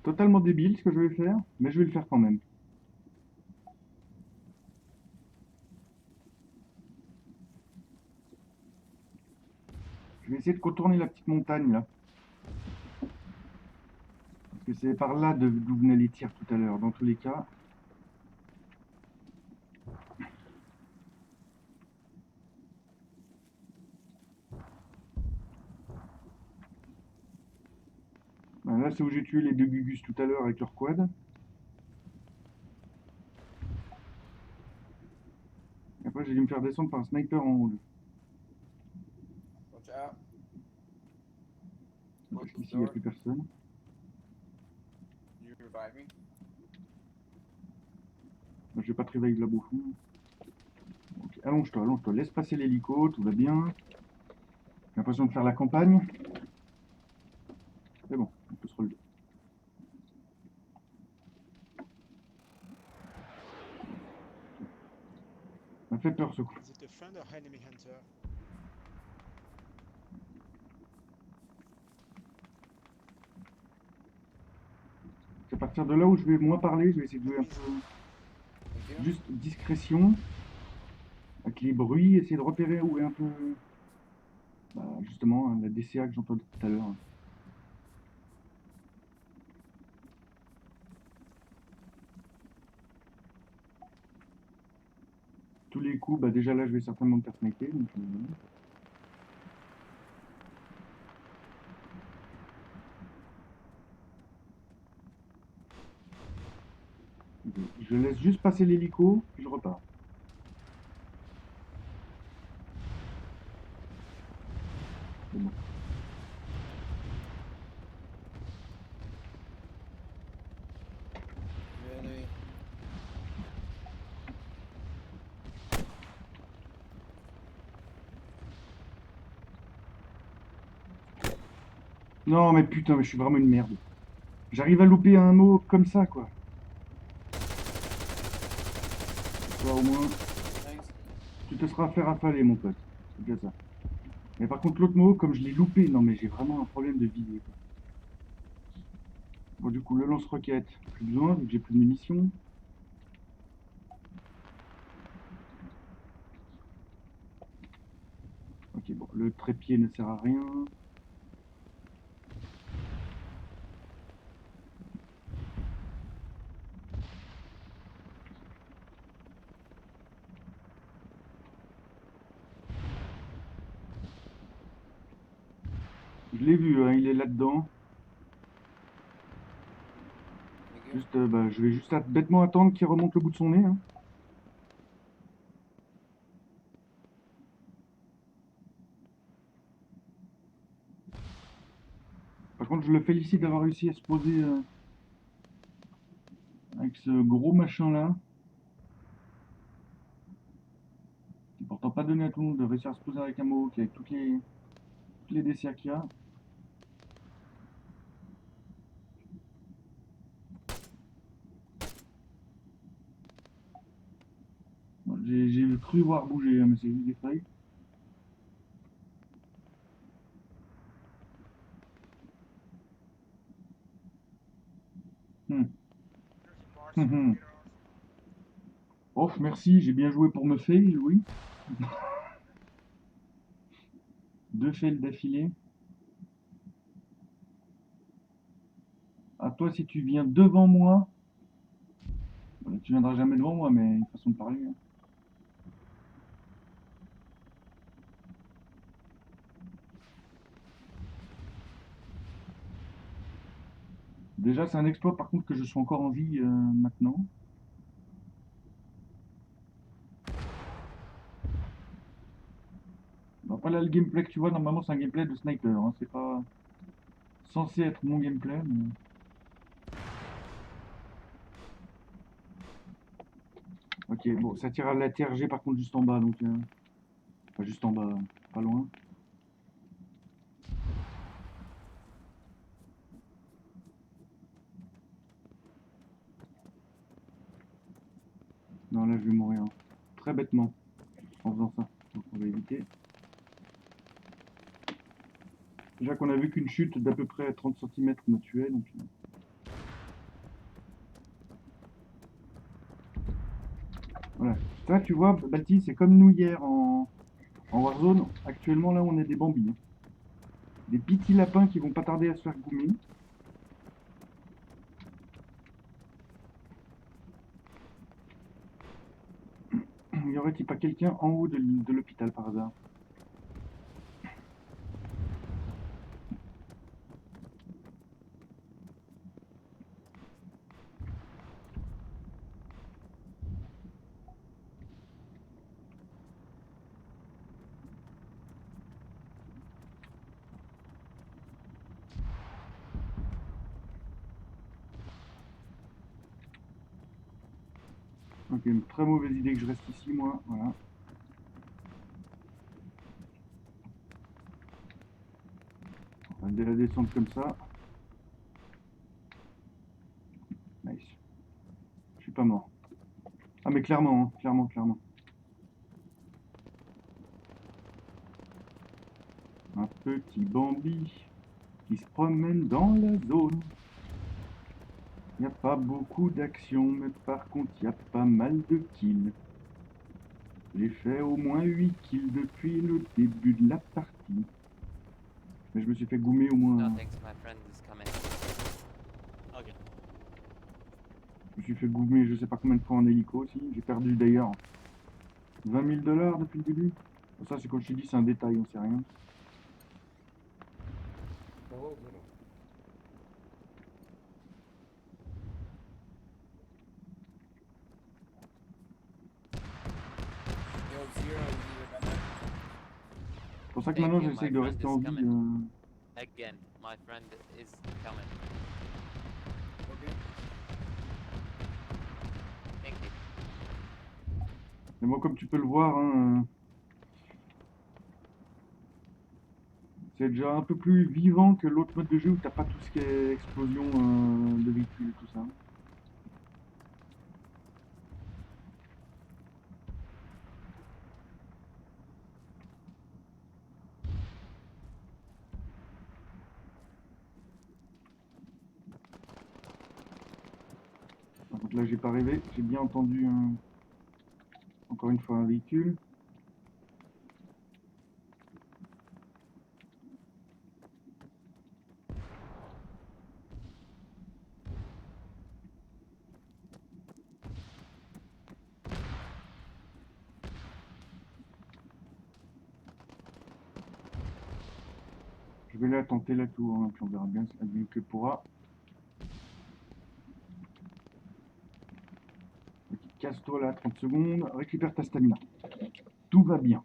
Totalement débile ce que je vais faire, mais je vais le faire quand même. Je vais essayer de contourner la petite montagne là. Parce que c'est par là d'où venaient les tirs tout à l'heure, dans tous les cas. Ben là c'est où j'ai tué les deux Gugus tout à l'heure avec leur quad. Et après j'ai dû me faire descendre par un sniper en haut. Watch out. Parce Close the qu'ici il n'y a door. plus personne. You revive me. Ben, je vais pas te réveiller de la bouffon. Ok, allonge-toi, allonge-toi, laisse passer l'hélico, tout va bien. J'ai l'impression de faire la campagne. C'est bon, on peut se relever. Ça m'a fait peur ce coup. Is it a friend or enemy hunter? C'est à partir de là où je vais moins parler, je vais essayer de jouer un peu Thank you. juste discrétion. Avec les bruits, essayer de repérer où est un peu... Bah, justement, la DCA que j'entendais tout à l'heure. Tous les coups, bah déjà là je vais certainement me faire sniper. Donc, je laisse juste passer l'hélico, puis je repars. C'est bon. Really? Non mais putain, mais je suis vraiment une merde. J'arrive à louper un mot comme ça quoi. Toi au moins, Thanks. tu te seras fait rafaler mon pote. C'est bien ça. Mais par contre l'autre mot, comme je l'ai loupé, non mais j'ai vraiment un problème de viser quoi. Bon du coup le lance-roquette, plus besoin vu que j'ai plus de munitions. Ok bon, le trépied ne sert à rien. Je l'ai vu, hein, il est là-dedans. Thank you. Juste, bah, je vais juste bêtement attendre qu'il remonte le bout de son nez. Hein. Par contre, je le félicite d'avoir réussi à se poser avec ce gros machin-là. C'est pourtant pas donné à tout le monde de réussir à se poser avec un Mohawk avec toutes les desserts qu'il y a. Bon, j'ai cru voir bouger, hein, mais c'est juste des feuilles. Hmm. Off, merci, j'ai bien joué pour me fail, oui. 2 fails d'affilée. À toi, si tu viens devant moi, bon, tu viendras jamais devant moi, mais une façon de parler. Hein. Déjà, c'est un exploit par contre que je sois encore en vie maintenant. Après là, le gameplay que tu vois, normalement c'est un gameplay de sniper, hein. C'est pas censé être mon gameplay, mais... Ok, bon, ça tire à la TRG par contre juste en bas, donc... Enfin, juste en bas, pas loin. Non, là je vais mourir. Très bêtement, en faisant ça. Donc on va éviter. Déjà qu'on a vu qu'une chute d'à peu près 30 cm me tuait, donc... Voilà. Ça, tu vois, Balti, c'est comme nous hier en Warzone. Actuellement, là, on est des bambis, hein. Des petits lapins qui vont pas tarder à se faire goumer. Y aurait-il pas quelqu'un en haut de l'hôpital par hasard? Ok, une très mauvaise idée que je reste ici, moi. Voilà. On va la descendre comme ça. Nice. Je suis pas mort. Ah, mais clairement, hein, clairement, clairement. Un petit Bambi qui se promène dans la zone. Il n'y a pas beaucoup d'action, mais par contre, il y a pas mal de kills. J'ai fait au moins 8 kills depuis le début de la partie. Mais je me suis fait goumer au moins. No, thanks, my friend is coming. Okay. Je me suis fait goumer je sais pas combien de fois en hélico aussi. J'ai perdu d'ailleurs 20 000 $ depuis le début. Ça, c'est quand je t'ai dit, c'est un détail, on sait rien. Oh, little. Yo, Zero, you remember? C'est pour ça que Thank maintenant you, j'essaye my de friend rester is en vie. coming. Again, my friend is coming. Okay. Thank you. Mais moi, comme tu peux le voir, hein, c'est déjà un peu plus vivant que l'autre mode de jeu où t'as pas tout ce qui est explosion de véhicules et tout ça. Par contre là j'ai pas rêvé, j'ai bien entendu encore une fois un véhicule. Je vais là tenter la tour, hein, puis on verra bien advienne que pourra. Ok, casse-toi là, 30 secondes, récupère ta stamina. Tout va bien.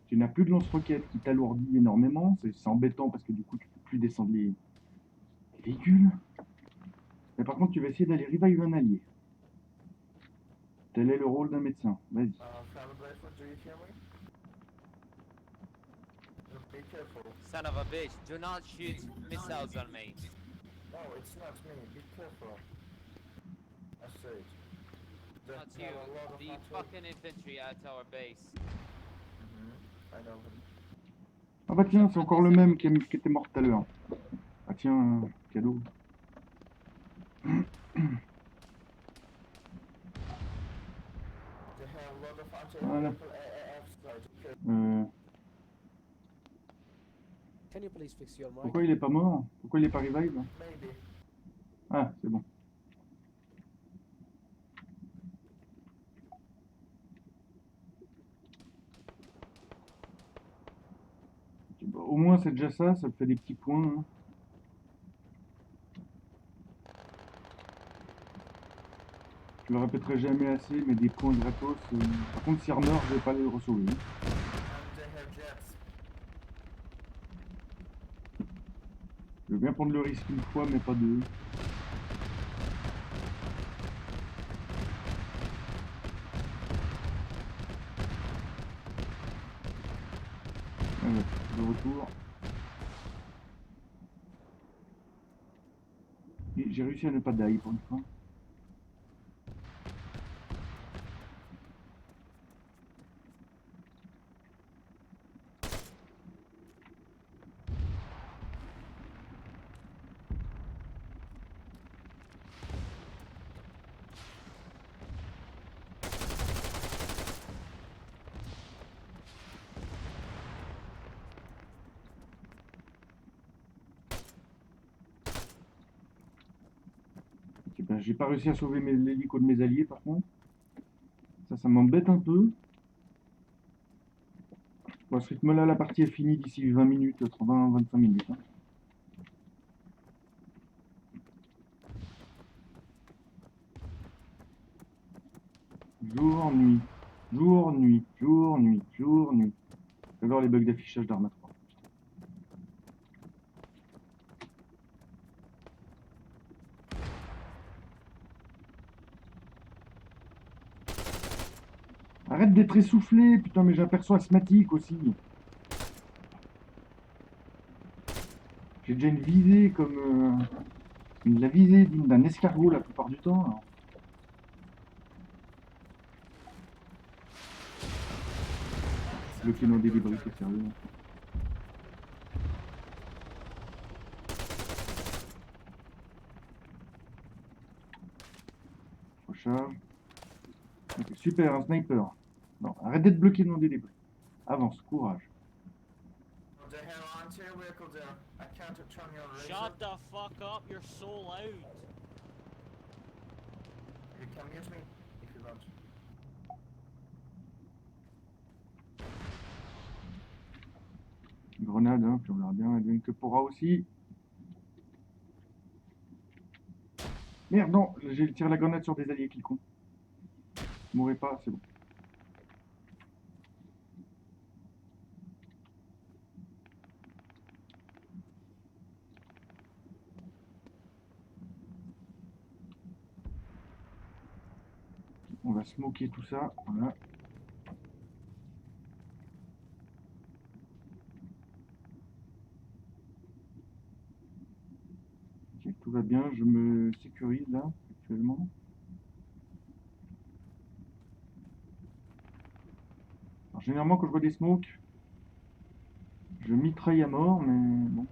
Tu n'as plus de lance-roquettes qui t'alourdit énormément, c'est embêtant parce que du coup tu peux plus descendre les véhicules. Mais par contre tu vas essayer d'aller revive un allié. Tel est le rôle d'un médecin, vas-y. Family Blackfoot, do you hear me? Be careful. Son of a bitch, do not shoot missiles on me. No, it's not me. Be careful. I said. Not you, the fucking infantry at our base. I know. Ah bah tiens, c'est encore le même qui était mort tout à l'heure. Ah tiens, cadeau. They have a lot of Voilà. anti-aircraft AAFs. Can you please fix your mic? Pourquoi il est pas mort? Pourquoi il est pas revive? Maybe. Ah, c'est bon. Ok, bah, au moins c'est déjà ça, ça me fait des petits points, hein. Je le répéterai jamais assez, mais des points gratos. Par contre, si meurt, je vais pas les recevoir. And they veux bien prendre le risque une fois, mais pas deux. Allez, de retour. Et j'ai réussi à ne pas die pour une fois. Ok, ben, j'ai pas réussi à sauver l'hélico de mes alliés par contre. Ça m'embête un peu. Bon, à ce rythme-là, la partie est finie d'ici 20 minutes, 20-25 minutes. Hein. Jour, nuit, jour, nuit, jour, nuit, jour, nuit. J'adore les bugs d'affichage d'Arma 3. Arrête d'être essoufflé, putain, mais j'aperçois asthmatique aussi. J'ai déjà une visée comme la visée d'un escargot la plupart du temps. Alors. Bloquer nos débris, c'est sérieux. Recharge. Ok, super, un sniper. Non, arrête d'être bloqué dans des débris. Avance, courage. The hell onto your vehicle there. I can't turn your laser. Shut the fuck up, you're so loud. You can mute me if you want. Grenade, hein, puis on verra bien, elle vient que pourra aussi. Merde, non, j'ai tiré la grenade sur des alliés qui con. Mourrez pas, c'est bon. On va smoker tout ça, voilà. Ok, tout va bien, je me sécurise là, actuellement. Alors, généralement, quand je vois des smokes, je mitraille à mort, mais bon.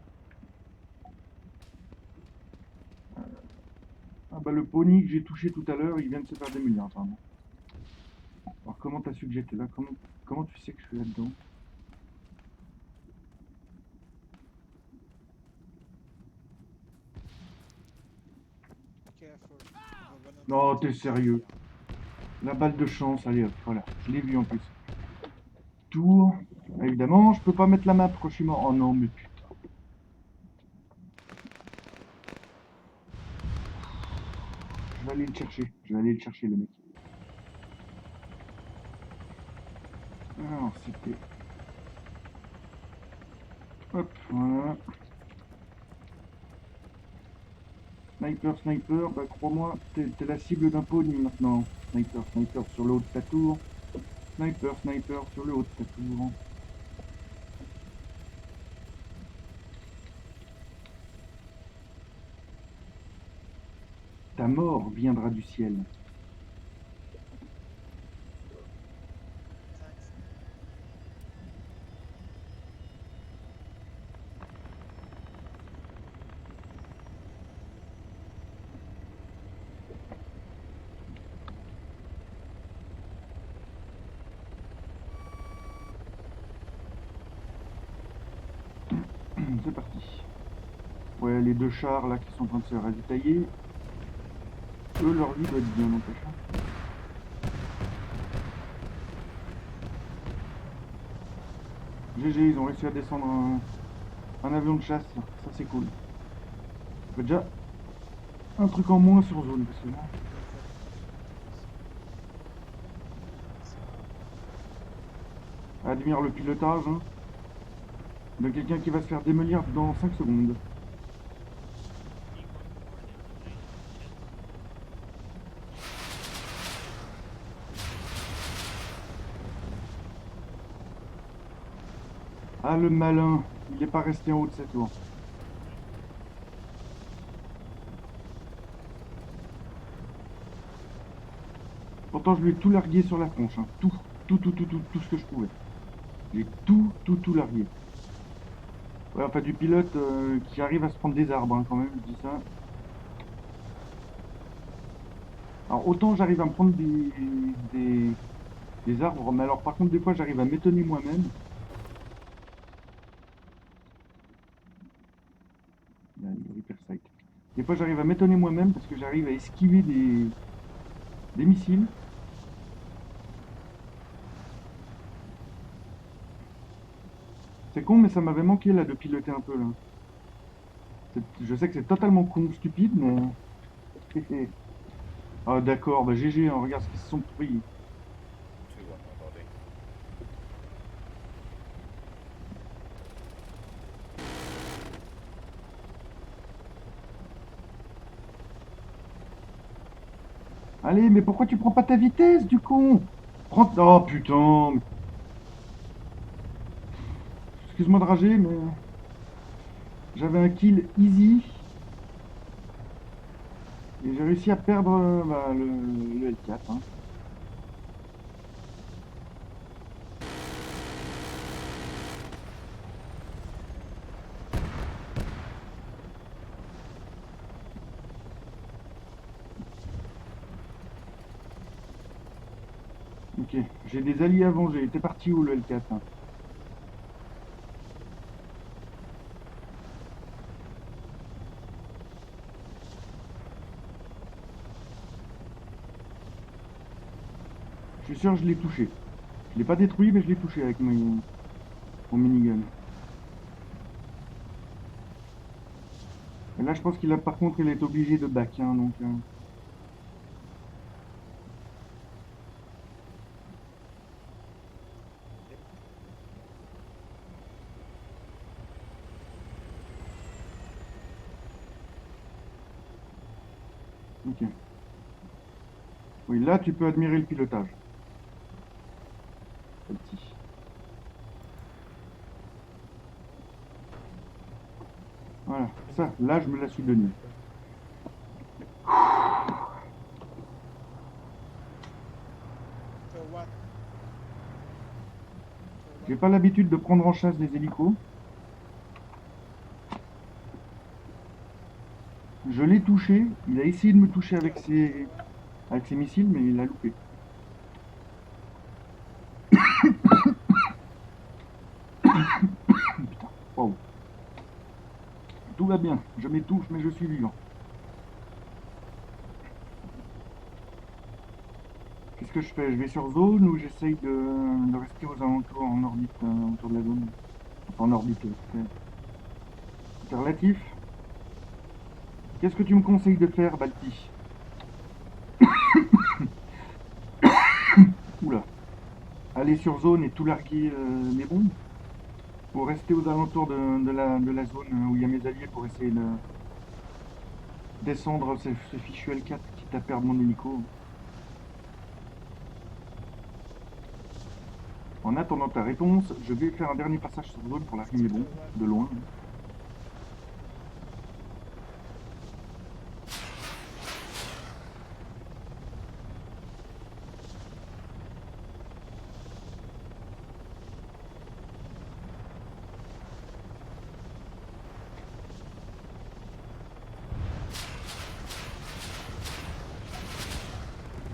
Ah bah le pony que j'ai touché tout à l'heure, il vient de se faire démolir apparemment. Alors comment t'as su que j'étais là? Comment tu sais que je suis là-dedans? Non, t'es sérieux? La balle de chance, allez hop, voilà, je l'ai vu en plus. Tour. Évidemment, je peux pas mettre la map quand je suis mort. Oh non, mais putain. Je vais aller le chercher. Je vais aller le chercher, le mec. Alors, c'était... Hop, voilà. Sniper, sniper, bah crois-moi, t'es la cible d'un pony maintenant. Sniper, sniper sur le haut de ta tour. Sniper, sniper sur le haut de ta tour. Ta mort viendra du ciel. C'est parti. Ouais, les deux chars là qui sont en train de se ravitailler. Eux, leur vie doit être bien n'empêche. GG, ils ont réussi à descendre un avion de chasse. Ça, c'est cool. Ça fait déjà un truc en moins sur zone. Parce que là... Admire le pilotage hein, de quelqu'un qui va se faire démolir dans 5 secondes. Ah, le malin. Il n'est pas resté en haut de cette tour. Pourtant, je lui ai tout largué sur la tronche. Hein. Tout ce que je pouvais. J'ai tout largué. Ouais, enfin, du pilote qui arrive à se prendre des arbres, hein, quand même, je dis ça. Alors, autant j'arrive à me prendre des arbres, mais alors, par contre, des fois, j'arrive à m'étonner moi-même. Là, il y a Repair Site. Des fois, j'arrive à m'étonner moi-même parce que j'arrive à esquiver des missiles. C'est con, mais ça m'avait manqué là de piloter un peu là. Je sais que c'est totalement con, stupide, mais. Ah d'accord, bah GG, hein, regarde ce qu'ils se sont pris. 2 on my body. Allez, mais pourquoi tu prends pas ta vitesse, du con? Prends. Oh putain. Excuse-moi de rager, mais. J'avais un kill easy. Et j'ai réussi à perdre bah, le L4. Hein. Ok, j'ai des alliés à venger. T'es parti où le L4 hein? Je suis sûr que je l'ai touché. Je l'ai pas détruit, mais je l'ai touché avec mon minigun. Et là, je pense qu'il a, par contre, il est obligé de back, hein, donc. Ok. Oui, là, tu peux admirer le pilotage. Petit. Voilà, ça, là, je me la suis donnée. So what? J'ai pas l'habitude de prendre en chasse des hélicos. Je l'ai touché, il a essayé de me toucher avec ses missiles, mais il a loupé. Putain, wow. Tout va bien, je m'étouffe, mais je suis vivant. Qu'est-ce que je fais? Je vais sur zone ou j'essaye de rester aux alentours en orbite autour de la zone? Enfin, en orbite, c'est relatif. Qu'est-ce que tu me conseilles de faire, Balti? Oula. Aller sur zone et tout larguer mes bombes? Ou rester aux alentours de la zone où il y a mes alliés pour essayer de descendre ce fichu L4 quitte à perdre mon hélico? En attendant ta réponse, je vais faire un dernier passage sur zone pour larguer mes bombes, de loin.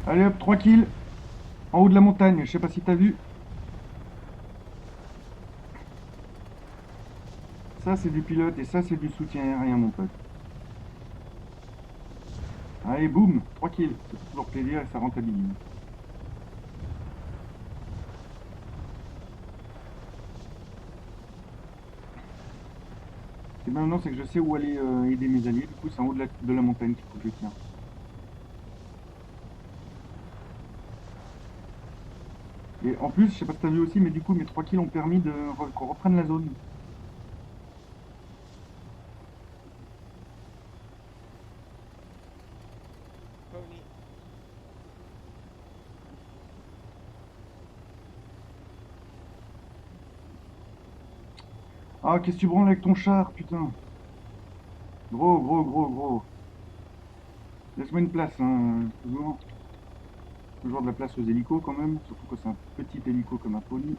Allez hop, 3 kills en haut de la montagne, je sais pas si t'as vu. Ça c'est du pilote et ça c'est du soutien aérien mon pote. Allez boum, 3 kills, ça fait toujours plaisir et ça rentabilise. Ce qui est bien maintenant c'est que je sais où aller aider mes alliés, du coup c'est en haut de la montagne qu'il faut que je tiens. Et en plus, je sais pas si t'as vu aussi, mais du coup mes 3 kills ont permis qu'on reprenne la zone. Pony. Ah, qu'est-ce que tu branles avec ton char, putain. Gros, gros, gros, gros. Laisse-moi une place, hein. Toujours de la place aux hélicos quand même. Surtout que c'est un petit hélico comme un pony.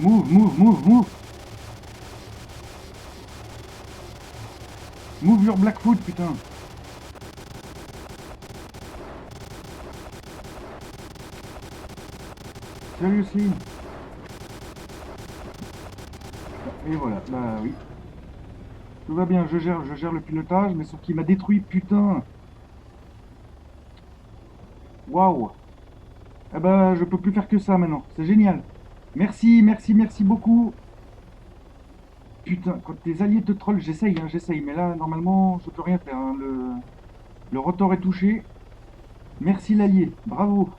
Move, move, move, move. Move your Blackfoot, putain. Seriously. Et voilà, bah oui. Tout va bien, je gère le pilotage, mais sauf qu'il m'a détruit, putain. Waouh. Eh ben, je peux plus faire que ça maintenant. C'est génial. Merci, merci, merci beaucoup. Putain, quand tes alliés te trollent, j'essaye, hein, j'essaye. Mais là, normalement, je peux rien faire, hein. Le rotor est touché. Merci l'allié, bravo.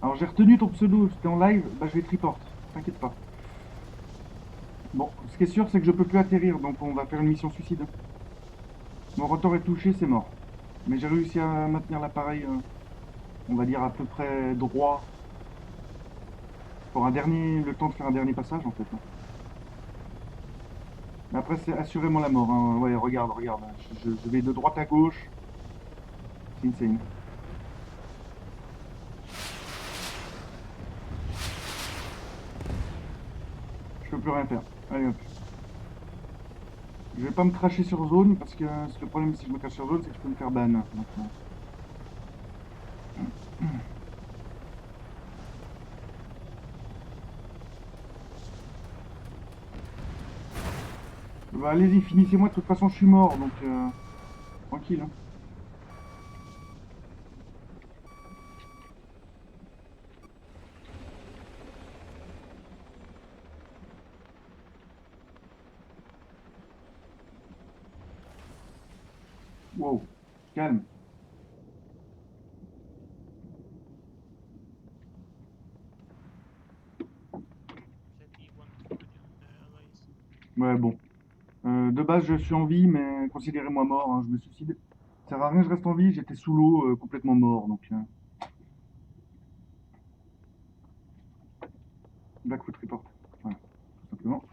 Alors j'ai retenu ton pseudo, c'était en live, bah je vais te report, t'inquiète pas. Bon, ce qui est sûr, c'est que je peux plus atterrir, donc on va faire une mission suicide. Mon rotor est touché, c'est mort. Mais j'ai réussi à maintenir l'appareil, on va dire à peu près droit. Pour le temps de faire un dernier passage en fait. Mais après c'est assurément la mort, hein. Ouais, regarde, regarde, je vais de droite à gauche. C'est insane. Je peux plus rien faire. Allez hop. Je vais pas me cracher sur zone parce que le problème si je me crache sur zone, c'est que je peux me faire ban. Donc, bah, allez-y, finissez-moi, de toute façon je suis mort, donc tranquille. Hein. Wow, calme. Ouais, bon. De base, je suis en vie, mais considérez-moi mort, hein, je me suicide. Ça sert à rien, je reste en vie, j'étais sous l'eau, complètement mort, donc... Blackfoot report. Voilà, tout simplement.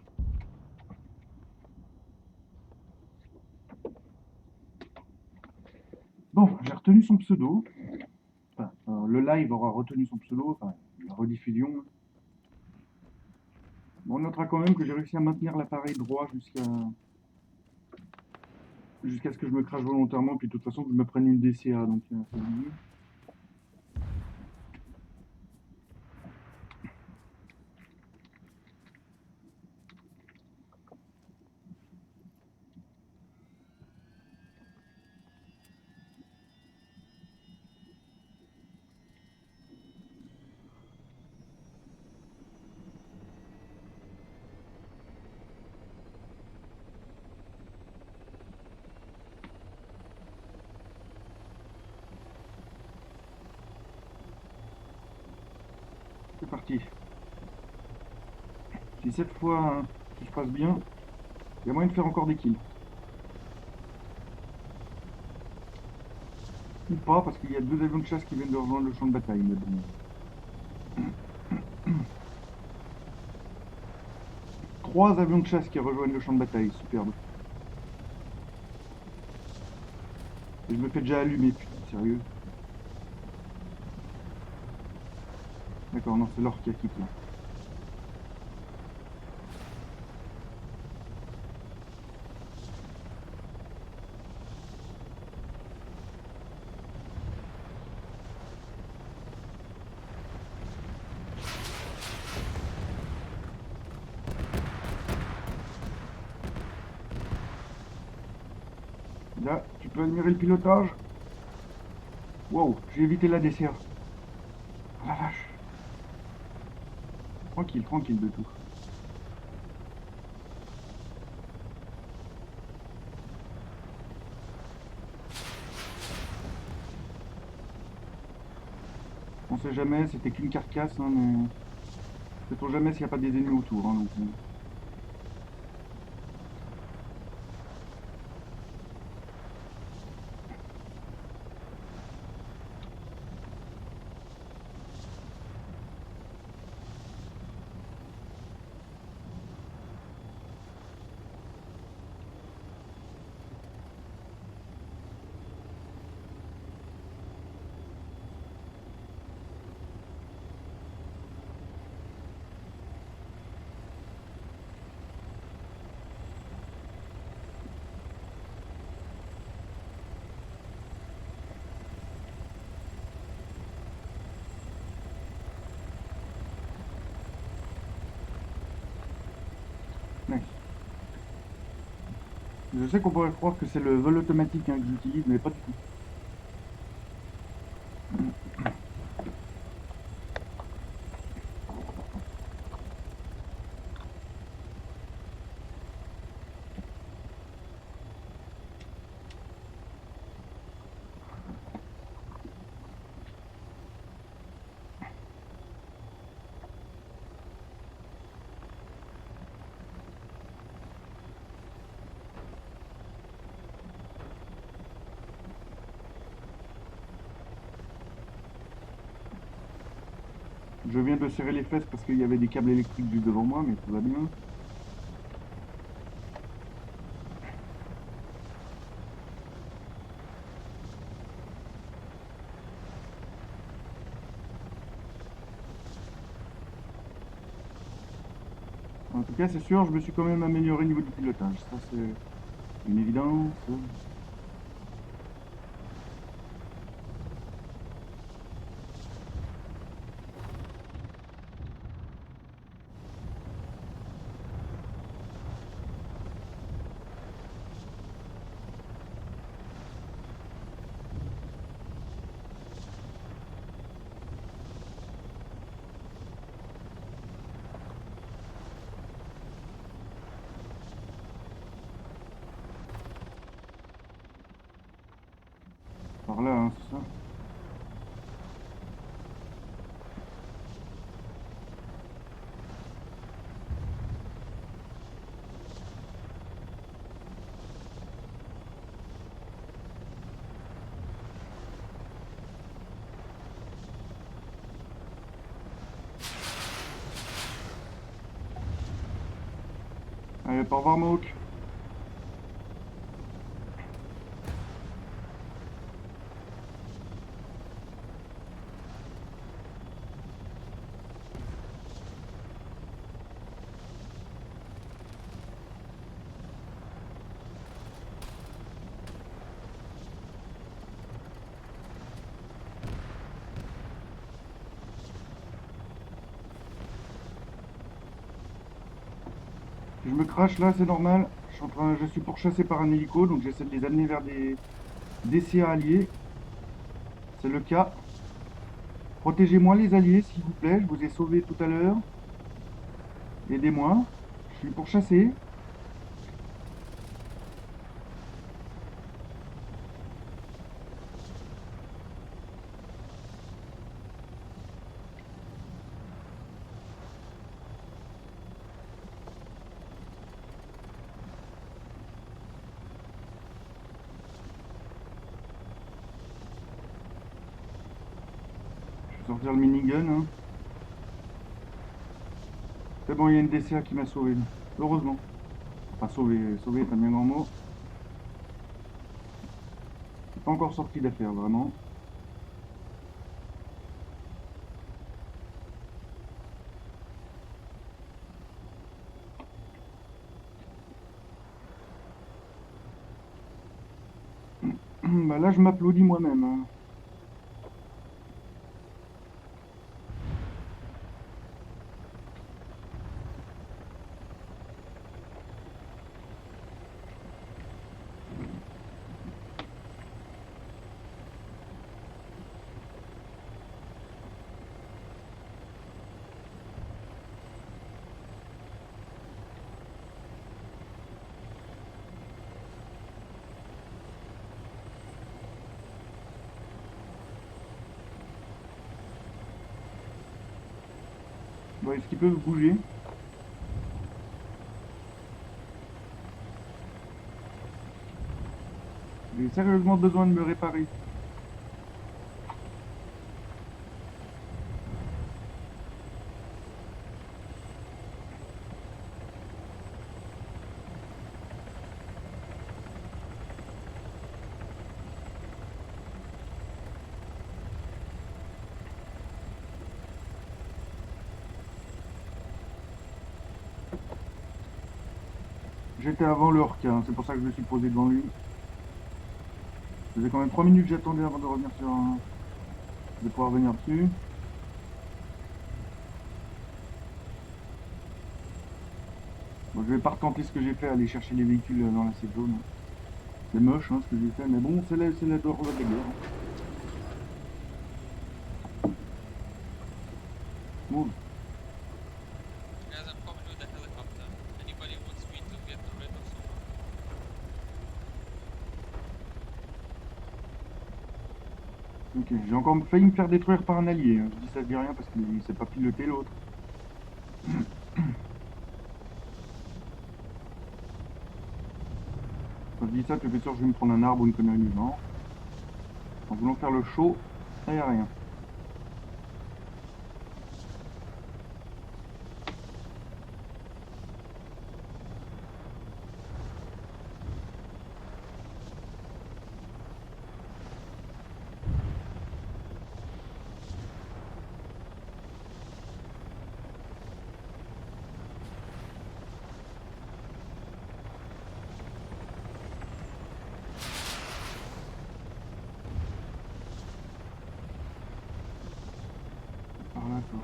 Bon, j'ai retenu son pseudo. Enfin, le live aura retenu son pseudo, enfin, la rediffusion. Bon, on notera quand même que j'ai réussi à maintenir l'appareil droit jusqu'à ce que je me crache volontairement, puis de toute façon que je me prenne une DCA, donc c'est bien. C'est parti. Si cette fois tout se passe bien, il y a moyen de faire encore des kills. Ou pas, parce qu'il y a 2 avions de chasse qui viennent de rejoindre le champ de bataille. Mais bon. 3 avions de chasse qui rejoignent le champ de bataille, superbe. Et je me fais déjà allumer, putain, sérieux. D'accord, non, c'est l'or qui a quitté là. Là, tu peux admirer le pilotage. Wow, j'ai évité la DCA. Oh la vache. Tranquille, tranquille de tout. sait jamais, c'était qu'une carcasse, hein, mais sait-on jamais s'il n'y a pas des ennemis autour. Hein, donc, nice. Je sais qu'on pourrait croire que c'est le vol automatique hein, que j'utilise, mais pas du tout. Je viens de serrer les fesses parce qu'il y avait des câbles électriques juste devant moi, mais tout va bien. En tout cas, c'est sûr, je me suis quand même amélioré au niveau du pilotage. Ça, c'est une évidence. Par là, hein, c'est ça. Allez, au revoir, Mohawk. Si je me crache là, c'est normal. Je suis pourchassé par un hélico, donc j'essaie de les amener vers des CA alliés. C'est le cas. Protégez-moi les alliés, s'il vous plaît. Je vous ai sauvé tout à l'heure. Aidez-moi. Je suis pourchassé. Je vais sortir le minigun. Hein. C'est bon, il y a une DCA qui m'a sauvé. Heureusement. Enfin, sauvé est un bien grand mot. C'est pas encore sorti d'affaire, vraiment. Bah là, je m'applaudis moi-même. Hein. Ouais, est-ce qu'ils peuvent bouger? J'ai sérieusement besoin de me réparer. J'étais avant le Orca, hein, c'est pour ça que je me suis posé devant lui. Ça faisait quand même 3 minutes que j'attendais avant de revenir sur de pouvoir venir dessus. Bon, je vais pas retenter ce que j'ai fait, aller chercher les véhicules dans la safe zone. C'est moche hein, ce que j'ai fait, mais bon, c'est la loi de la guerre. Bon, Guys, I'm coming with a helicopter. Anybody wants me to get rid of someone? ok, j'ai encore failli me faire détruire par un allié. Hein. Je dis ça, je dis rien parce qu'il sait pas piloter l'autre. Quand je dis ça, tu fais sûr que je vais me prendre un arbre ou une connerie du genre. En voulant faire le show, ça y a rien. Par là, quoi.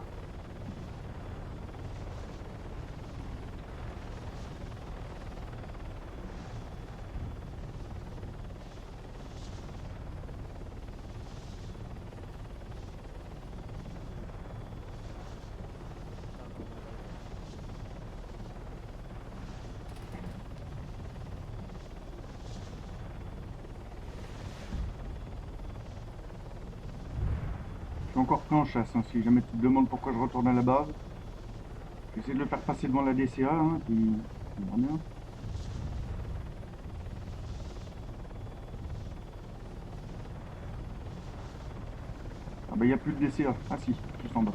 Je suis encore plus en chasse, hein. Si jamais tu te demandes pourquoi je retourne à la base, j'essaie de le faire passer devant la DCA, hein, puis on verra bien. Ah bah il n'y a plus de DCA. Ah si, juste en bas.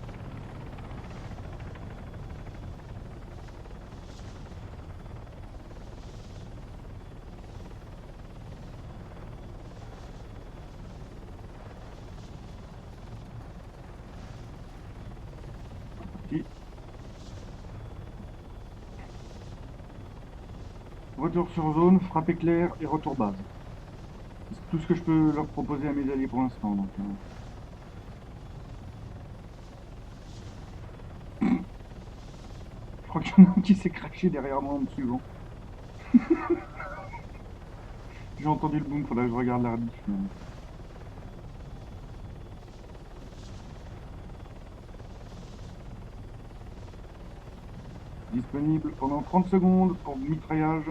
Si. Retour sur zone, frappe éclair et retour base. C'est tout ce que je peux leur proposer à mes alliés pour l'instant. Donc, je crois qu'il y en a un qui s'est craché derrière moi en me suivant. J'ai entendu le boom, faudrait que je regarde la rediff. Mais... Disponible pendant 30 secondes pour mitraillage.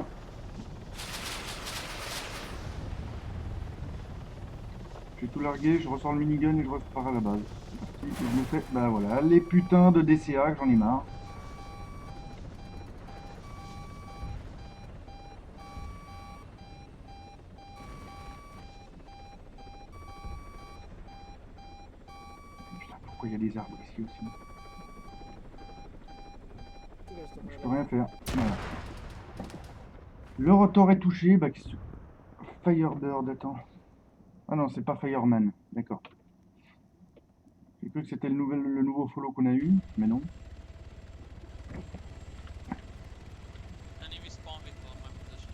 J'ai tout largué, je ressors le minigun et je repars à la base. C'est parti, et je me fais, bah voilà, les putains de DCA, que j'en ai marre. Putain, pourquoi il y a des arbres ici aussi? Je peux rien faire. Voilà. Le rotor est touché, bah qu'est-ce que... Firebird, attends. Ah non, c'est pas Fireman, d'accord. J'ai cru que c'était le nouveau follow qu'on a eu, mais non. Enemy spawn vehicle on my position.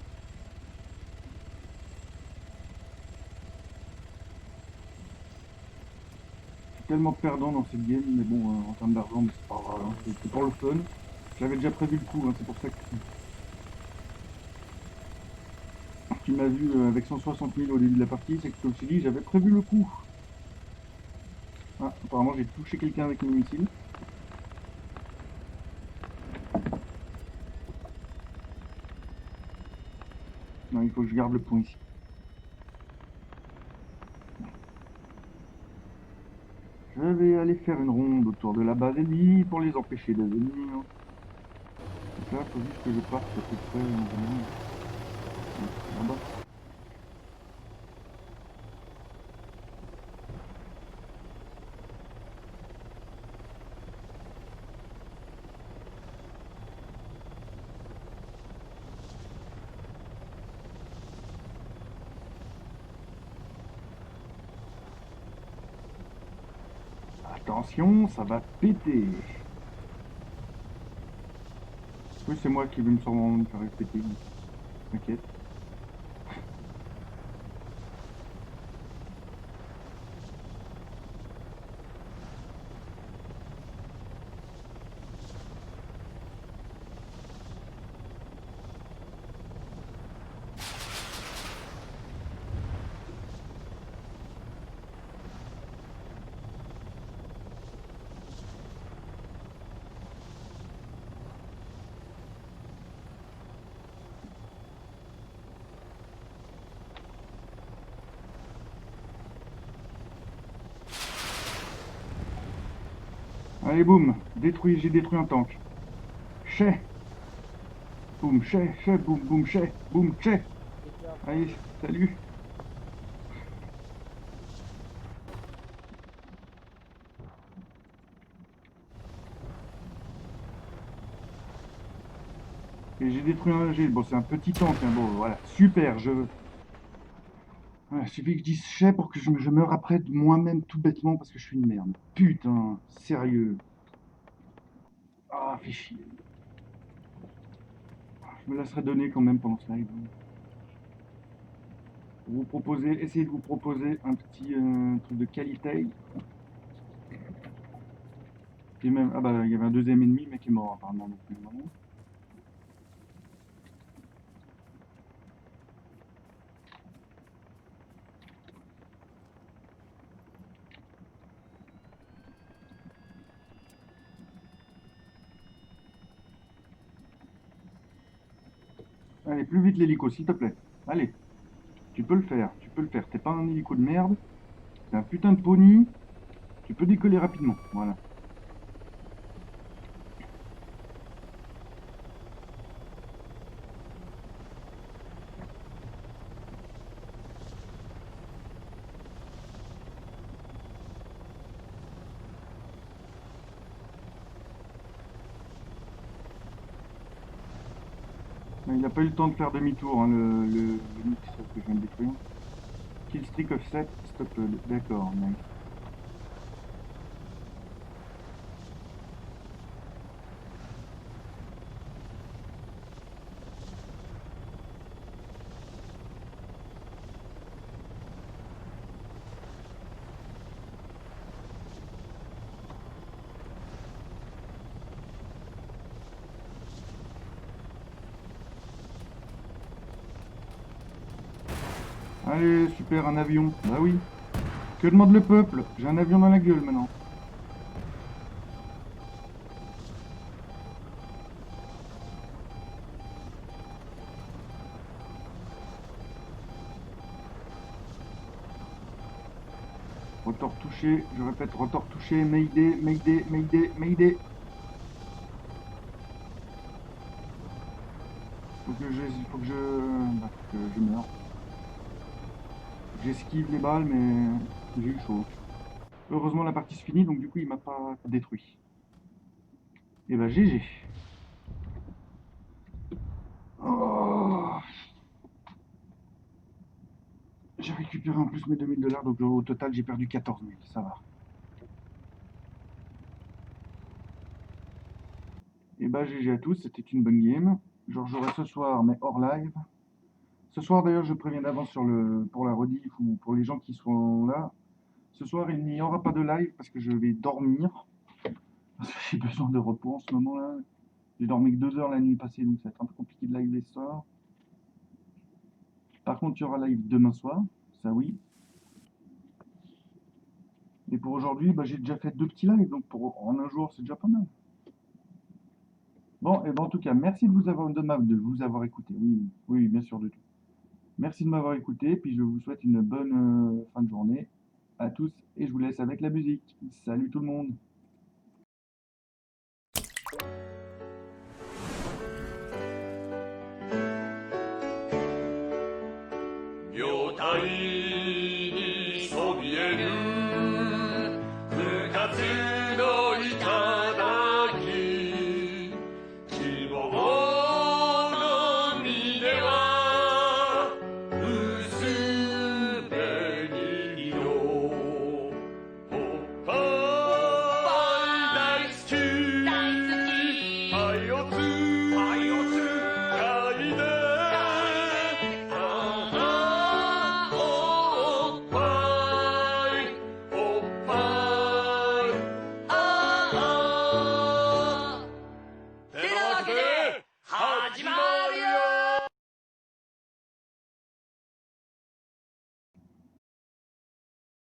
Je suis tellement perdant dans cette game, mais bon, en termes d'argent, mais c'est pas grave, hein. C'est pour le fun. J'avais déjà prévu le coup, hein, c'est pour ça que tu m'as vu avec 160 000 au début de la partie, c'est que comme je t'ai dit, j'avais prévu le coup. Ah, apparemment j'ai touché quelqu'un avec mes missiles. Non, il faut que je garde le point ici. Je vais aller faire une ronde autour de la base ennemie pour les empêcher de venir. Donc là, faut juste que je parte à peu près là-bas. Attention, ça va péter. Oui, c'est moi qui vais me sûrement me faire péter. T'inquiète. Allez, boum, détruit, j'ai détruit un tank. Chais. Boum, chais, chais, boum, boum, chais, boum, chais. Good job. Allez, salut. Et j'ai détruit un G. Bon, c'est un petit tank, hein. Bon, voilà, super, je... Voilà, il suffit que je dise chais pour que je meure après de moi-même tout bêtement parce que je suis une merde. Putain, sérieux. Ah, fais chier. Je me laisserai donner quand même pendant ce live. Vous proposer, essayez de vous proposer un petit truc de qualité. Et même, ah bah il y avait un deuxième ennemi mais qui est mort apparemment. Donc, non. Allez, plus vite l'hélico, s'il te plaît. Allez, tu peux le faire, tu peux le faire. T'es pas un hélico de merde, t'es un putain de pony, tu peux décoller rapidement, voilà. Il n'a pas eu le temps de faire demi-tour, hein, le mix que je viens de détruire. Killstreak of 7, stop, d'accord, nice. Allez, super, un avion. Bah oui. Que demande le peuple? J'ai un avion dans la gueule maintenant. Rotor touché, je répète, rotor touché, Mayday, Mayday, Mayday, Mayday. Faut que je meure. J'esquive les balles, mais j'ai eu chaud. Heureusement, la partie se finit, donc du coup, il m'a pas détruit. Et bah, GG. Oh, j'ai récupéré en plus mes 2000 $, donc au total, j'ai perdu 14 000, ça va. Et bah, GG à tous, c'était une bonne game. Je rejouerai ce soir, mais hors live. Ce soir, d'ailleurs, je préviens d'avance pour la rediff ou pour les gens qui sont là. Ce soir, il n'y aura pas de live parce que je vais dormir. Parce que j'ai besoin de repos en ce moment-là. J'ai dormi que 2 heures la nuit passée, donc ça va être un peu compliqué de live les soirs. Par contre, il y aura live demain soir, ça oui. Et pour aujourd'hui, bah, j'ai déjà fait 2 petits lives, donc en un jour, c'est déjà pas mal. Bon, et ben en tout cas, merci de vous avoir écouté. Oui, oui, bien sûr, de tout. Merci de m'avoir écouté, puis je vous souhaite une bonne fin de journée. à tous et je vous laisse avec la musique. Salut tout le monde. Yo にそびえる復活